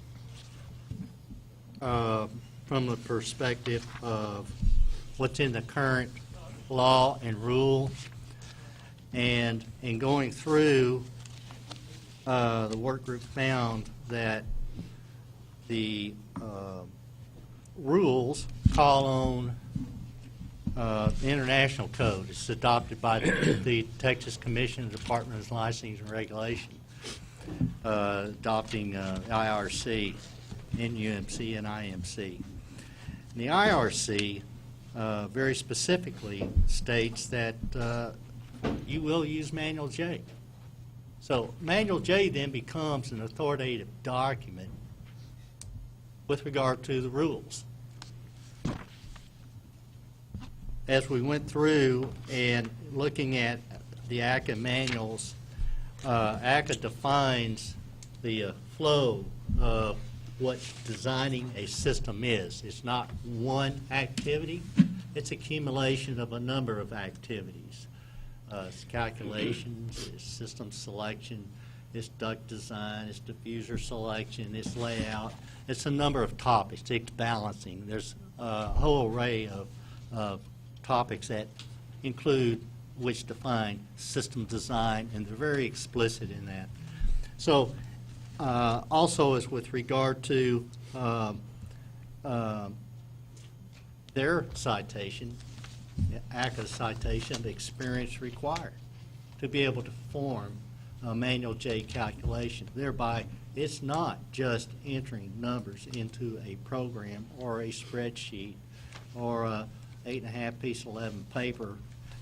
from the perspective of what's in the current law and rule. And in going through, the work group found that the rules call on the international code. It's adopted by the Texas Commission of Department of Licensing and Regulation, adopting IRC, NUMC, and IMC. And the IRC very specifically states that you will use Manual J. So Manual J then becomes an authoritative document with regard to the rules. As we went through and looking at the ACA manuals, ACA defines the flow of what designing a system is. It's not one activity. It's accumulation of a number of activities. It's calculations, it's system selection, it's duct design, it's diffuser selection, it's layout. It's a number of topics. It's balancing. There's a whole array of topics that include, which define system design, and they're very explicit in that. So also is with regard to their citation, ACA's citation, the experience required to be able to perform a Manual J calculation. Thereby, it's not just entering numbers into a program or a spreadsheet or a 8.5 piece 11 paper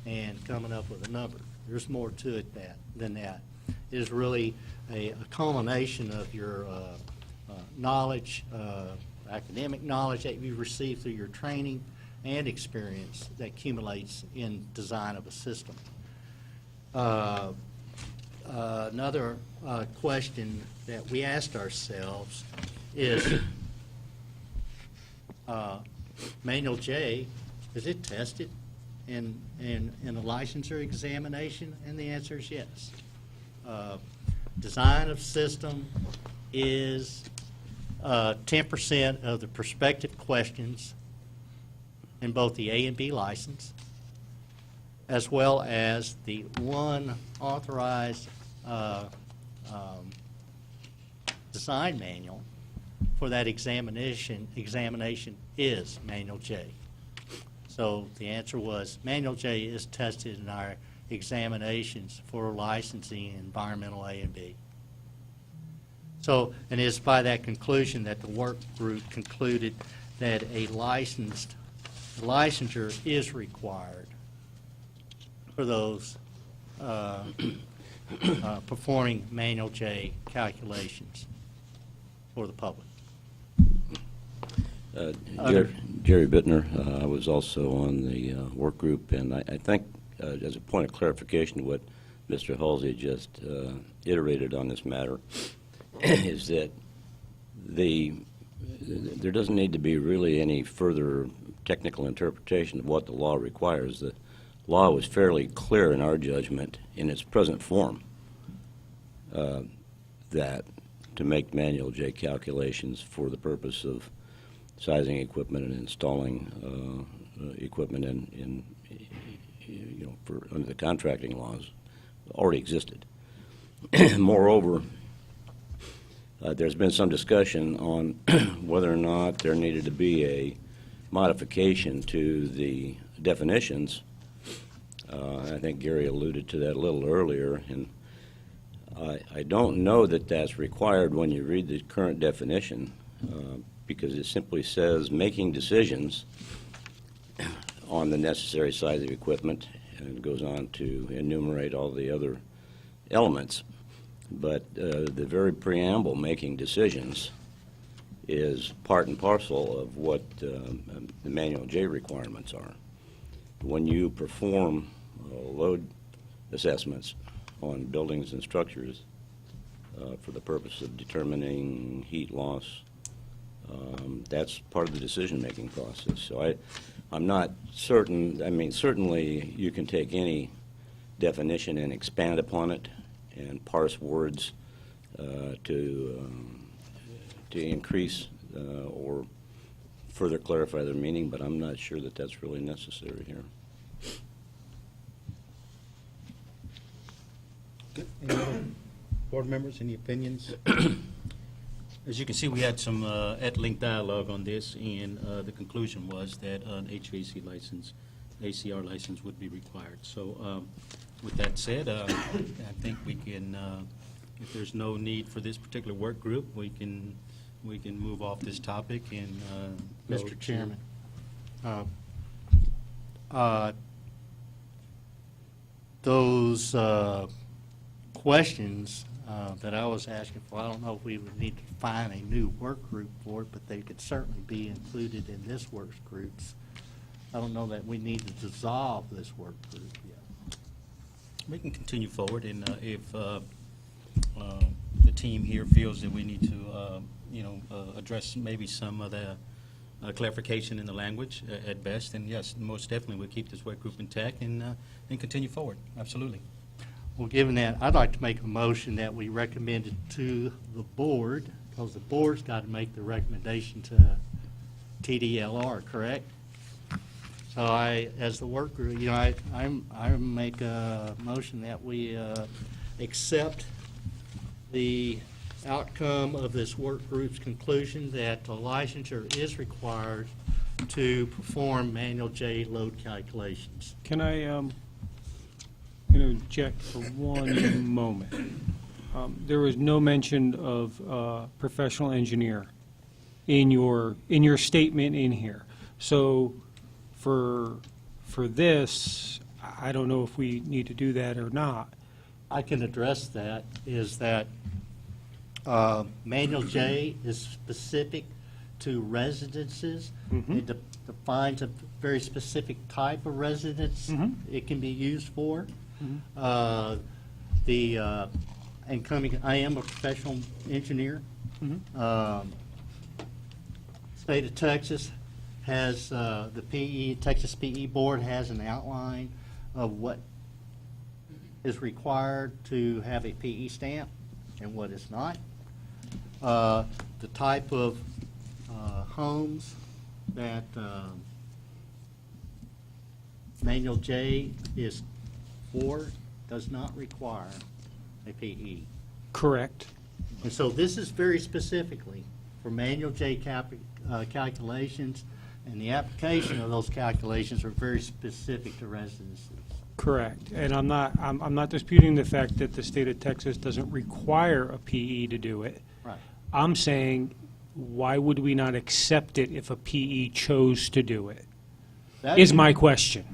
and coming up with a number. There's more to it than that. It is really a culmination of your knowledge, academic knowledge that you receive through your training and experience that accumulates in design of a system. Another question that we asked ourselves is, Manual J, is it tested in a licensure examination? And the answer is yes. design of system is 10% of the prospective questions in both the A and B license, as well as the one authorized design manual for that examination is Manual J. So the answer was Manual J is tested in our examinations for licensing in environmental A and B. So, and it's by that conclusion that the work group concluded that a licensure is required for those performing Manual J calculations for the public. Jerry Bittner, I was also on the work group, and I think, as a point of clarification to what Mr. Halsey just iterated on this matter, is that there doesn't need to be really any further technical interpretation of what the law requires. The law was fairly clear in our judgment in its present form that to make Manual J calculations for the purpose of sizing equipment and installing equipment in for under the contracting laws already existed. Moreover, there's been some discussion on whether or not there needed to be a modification to the definitions. I think Gary alluded to that a little earlier, and I don't know that that's required when you read the current definition, because it simply says making decisions on the necessary size of equipment, and it goes on to enumerate all the other elements. But the very preamble, making decisions, is part and parcel of what the Manual J requirements are. When you perform load assessments on buildings and structures for the purpose of determining heat loss, that's part of the decision-making process. So I'm not certain. I mean, certainly you can take any definition and expand upon it and parse words to increase or further clarify their meaning, but I'm not sure that that's really necessary here. Good. Any other board members, any opinions? As you can see, we had some at-length dialogue on this, and the conclusion was that an HVAC license, ACR license, would be required. So with that said, I think we can, if there's no need for this particular work group, we can move off this topic and go Mr. to- Chairman, those questions that I was asking for, I don't know if we would need to find a new work group for it, but they could certainly be included in this work groups. I don't know that we need to dissolve this work group yet. We can continue forward, and if the team here feels that we need to, address maybe some of the clarification in the language at best, then yes, most definitely we'll keep this work group intact and continue forward. Absolutely. Well, given that, I'd like to make a motion that we recommend it to the board, because the board's got to make the recommendation to TDLR, correct? So as the work group, I make a motion that we accept the outcome of this work group's conclusion that the licensure is required to perform Manual J load calculations. Can I interject for one moment? There was no mention of professional engineer in your statement in here. So for this, I don't know if we need to do that or not. I can address that, is that Manual J is specific to residences. It defines a very specific type of residence it can be used for. I am a professional engineer. State of Texas has, the Texas PE Board has an outline of what is required to have a PE stamp and what is not. The type of homes that Manual J is for does not require a PE. Correct. And so this is very specifically for Manual J calculations, and the application of those calculations are very specific to residences. Correct. And I'm not disputing the fact that the state of Texas doesn't require a PE to do it. Right. I'm saying, why would we not accept it if a PE chose to do it? That Is my question.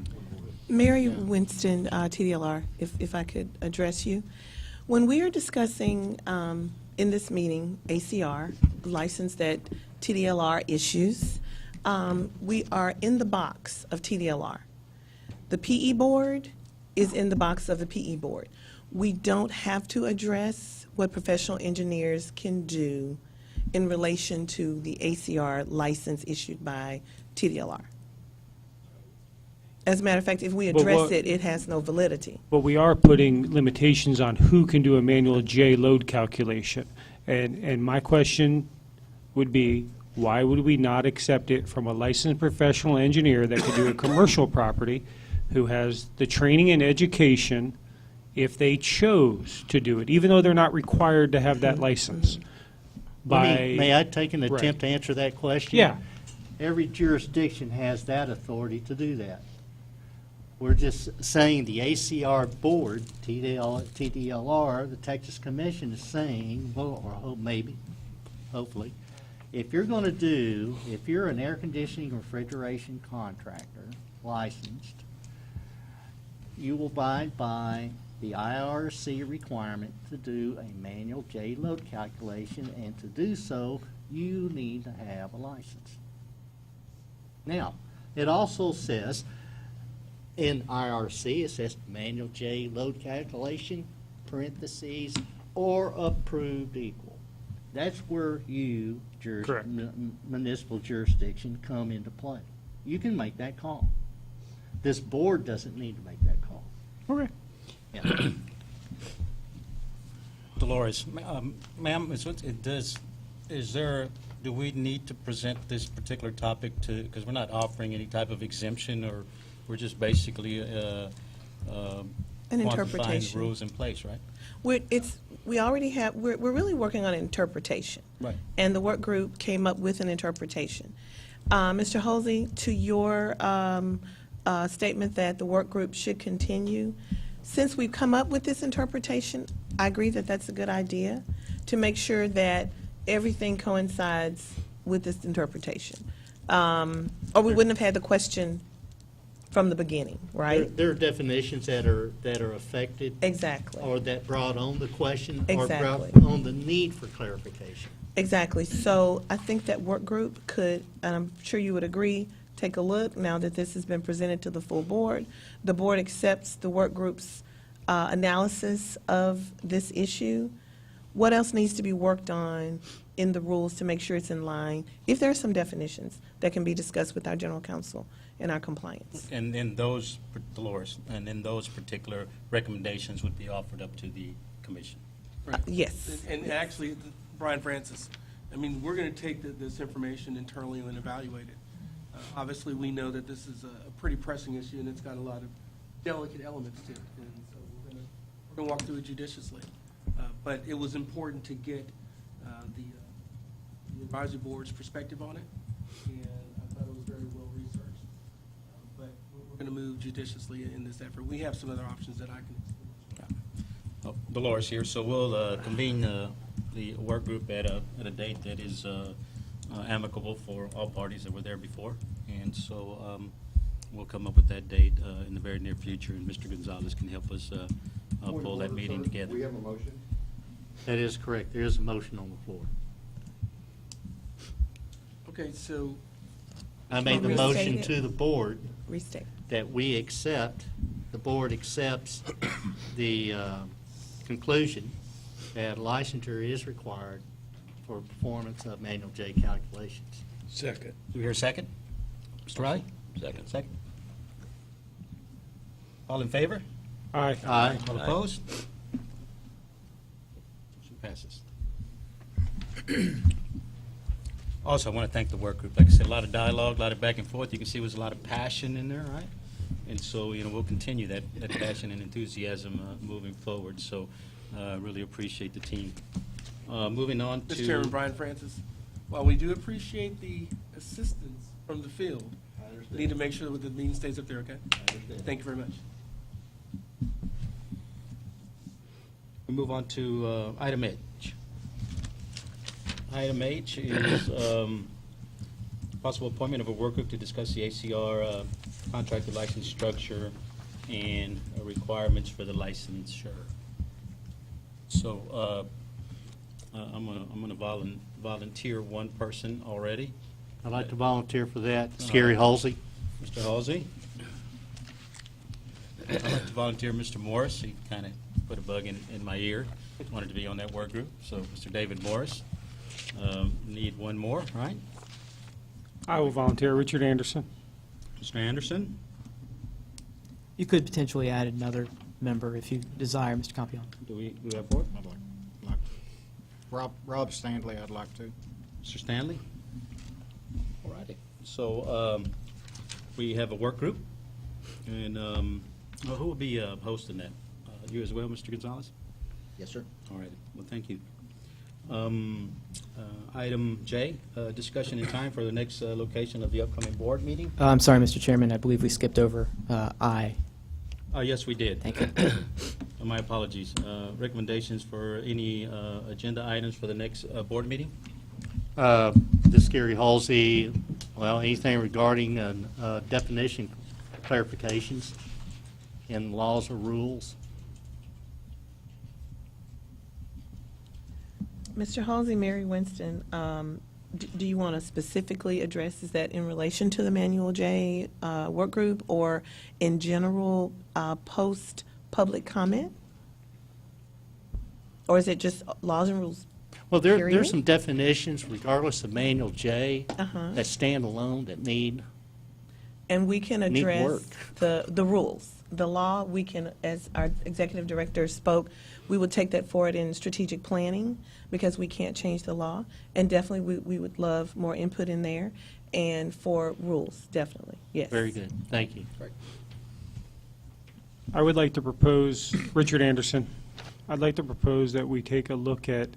Mary Winston, TDLR, if I could address you. When we are discussing in this meeting ACR, license that TDLR issues, we are in the box of TDLR. The PE board is in the box of the PE board. We don't have to address what professional engineers can do in relation to the ACR license issued by TDLR. As a matter of fact, if we But address what- it, it has no validity. But we are putting limitations on who can do a manual J load calculation. And my question would be, why would we not accept it from a licensed professional engineer that could do a commercial property, who has the training and education if they chose to do it, even though they're not required to have that license? May I take an Right. attempt to answer that question? Yeah. Every jurisdiction has that authority to do that. We're just saying the ACR board, TDLR, the Texas Commission is saying, well, or maybe, hopefully, if you're an air conditioning or refrigeration contractor licensed, you will abide by the IRC requirement to do a manual J load calculation, and to do so, you need to have a license. Now, it also says, in IRC, it says manual J load calculation, parentheses, or approved equal. That's where you, Correct. municipal jurisdiction, come into play. You can make that call. This board doesn't need to make that call. Okay. Yeah. Dolores, ma'am, do we need to present this particular topic to, because we're not offering any type of exemption, or we're just basically An quantifying the interpretation. rules in place, right? We're really working on interpretation. Right. And the work group came up with an interpretation. Mr. Halsey, to your statement that the work group should continue, since we've come up with this interpretation, I agree that that's a good idea, to make sure that everything coincides with this interpretation. Or we wouldn't have had the question from the beginning, right? There are definitions that are affected, Exactly. or that brought on the question, or Exactly. brought on the need for clarification. Exactly. So I think that work group could, and I'm sure you would agree, take a look now that this has been presented to the full board. The board accepts the work group's analysis of this issue. What else needs to be worked on in the rules to make sure it's in line? If there are some definitions that can be discussed with our general counsel in our compliance. And then those, Dolores, and then those particular recommendations would be offered up to the commission. Yes. And actually, Brian Francis, I mean, we're going to take this information internally and evaluate it. Obviously, we know that this is a pretty pressing issue, and it's got a lot of delicate elements to it. And so we're going to walk through it judiciously. But it was important to get the advisory board's perspective on it, and I thought it was very well researched. But we're going to move judiciously in this effort. We have some other options that I can explore. Dolores here, so we'll convene the work group at a date that is amicable for all parties that were there before. And so we'll come up with that date in the very near future, and Mr. Gonzalez can help us pull that meeting together. We have a motion? That is correct. There is a motion on the floor. Okay, so I made the Restate motion it. to the board Restate. that the board accepts the conclusion that licensure is required for performance of manual J calculations. Second. Do we hear a second? Mr. Riley? Second. Second. All in favor? Aye. Aye. All opposed? Motion passes. Also, I want to thank the work group. Like I said, a lot of dialogue, a lot of back and forth. You can see there was a lot of passion in there, right? And so, we'll continue that passion and enthusiasm moving forward. So, really appreciate the team. Moving on to... Mr. Chairman, Brian Francis, while we do appreciate the assistance from the field, we need to make sure that the meeting stays up there, okay? Thank you very much. We move on to item H. Item H is possible appointment of a work group to discuss the ACR contractor license structure and requirements for the licensure. So I'm gonna volunteer one person already. I'd like to volunteer for that. Scary Halsey. Mr. Halsey. I'd like to volunteer Mr. Morris. He kind of put a bug in my ear. Wanted to be on that work group. So Mr. David Morris. Need one more, right? I will volunteer. Richard Anderson. Mr. Anderson. You could potentially add another member if you desire, Mr. Campion. Do we have four? I'd like Rob Stanley, I'd like to. Mr. Stanley? All righty. So we have a work group. And who will be hosting that? You as well, Mr. Gonzalez? Yes, sir. All right. Well, thank you. Item J, discussion in time for the next location of the upcoming board meeting. I'm sorry, Mr. Chairman, I believe we skipped over I. Yes, we did. Thank you. My apologies. Recommendations for any agenda items for the next board meeting? This Scary Halsey, well, anything regarding definition clarifications in laws or rules. Mr. Halsey, Mary Winston, do you want to specifically address, is that in relation to the Manual J work group or in general post-public comment? Or is it just laws and rules? Well, Period? there's some definitions regardless of Manual J Uh-huh. that stand alone that need. And we can Neat address work. the rules. The law, we can, as our executive director spoke, we would take that forward in strategic planning because we can't change the law. And definitely, we would love more input in there. And for rules, definitely, yes. Very good. Thank you. I would like to propose, Richard Anderson, I'd like to propose that we take a look at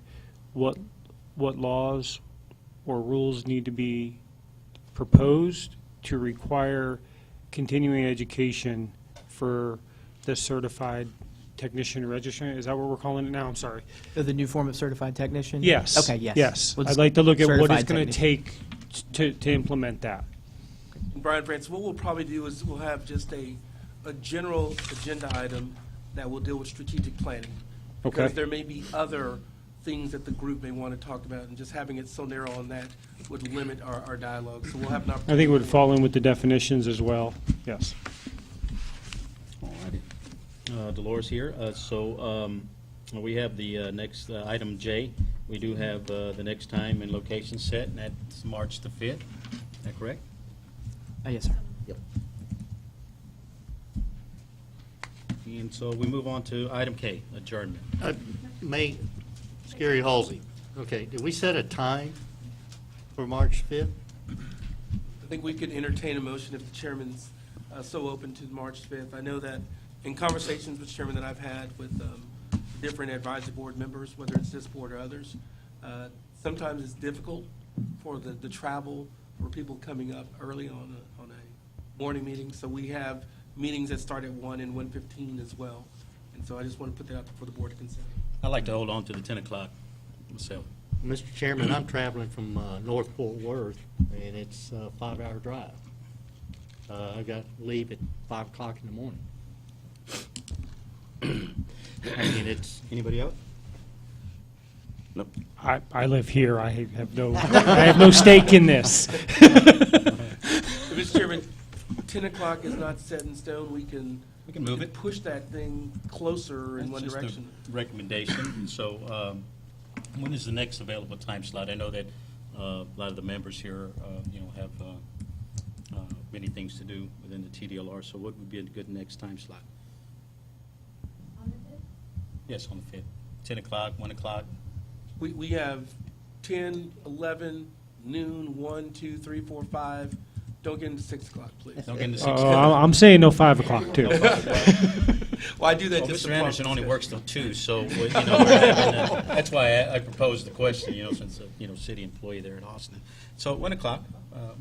what laws or rules need to be proposed to require continuing education for the certified technician registration. Is that what we're calling it now? I'm sorry. The new form of certified technician? Yes. Okay, yes. Yes. We'll I'd just- like to look at what it's certified going to technician. take to implement that. And Brian Francis, what we'll probably do is we'll have just a general agenda item that will deal with strategic planning. Okay. Because there may be other things that the group may want to talk about, and just having it so narrow on that would limit our dialogue. So we'll have an I opportunity. think it would fall in with the definitions as well. Yes. All righty. Dolores here. We have the next item J. We do have the next time and location set, and that's March the 5th. Is that correct? Yes, sir. Yep. And so we move on to item K, adjournment. Scary Halsey. Okay, did we set a time for March 5th? I think we could entertain a motion if the chairman's so open to March 5th. I know that in conversations with Chairman that I've had with different advisory board members, whether it's this board or others, sometimes it's difficult for the travel for people coming up early on a morning meeting. So we have meetings that start at 1 and 1:15 as well. And so I just want to put that out for the board to consider. I'd like to hold on to the 10 o'clock myself. Mr. Chairman, I'm traveling from North Fort Worth, and it's a 5-hour drive. I got to leave at 5 o'clock in the morning. I mean, it's... Anybody else? Nope. I live here. I have no stake in this. Mr. Chairman, 10 o'clock is not set in stone. We can move it. Push that thing closer in That's one just a direction. recommendation. So when is the next available time slot? I know that a lot of the members here, have many things to do within the TDLR, so what would be a good next time slot? Yes, on the 5th. 10 o'clock, 1 o'clock. We have 10, 11, noon, 1, 2, 3, 4, 5. Don't get into 6 o'clock, please. Don't get into 6 Oh, o'clock. I'm saying no 5 o'clock, too. Well, I do that Well, just Mr. to Anderson prompt- only works till 2, so, we're having that's why I proposed the question, since, city employee there in Austin. So 1 o'clock,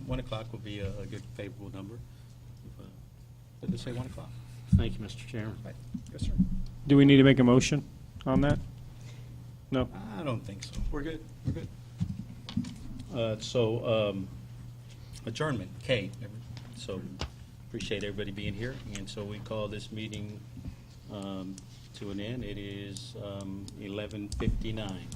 1 o'clock would be a good favorable number. Did they say 1 o'clock? Thank you, Mr. Chairman. Right. Yes, sir. Do we need to make a motion on that? No? I don't think so. We're good. We're good. So, adjournment, K. So, appreciate everybody being here, and so we call this meeting to an end. It is 11:59.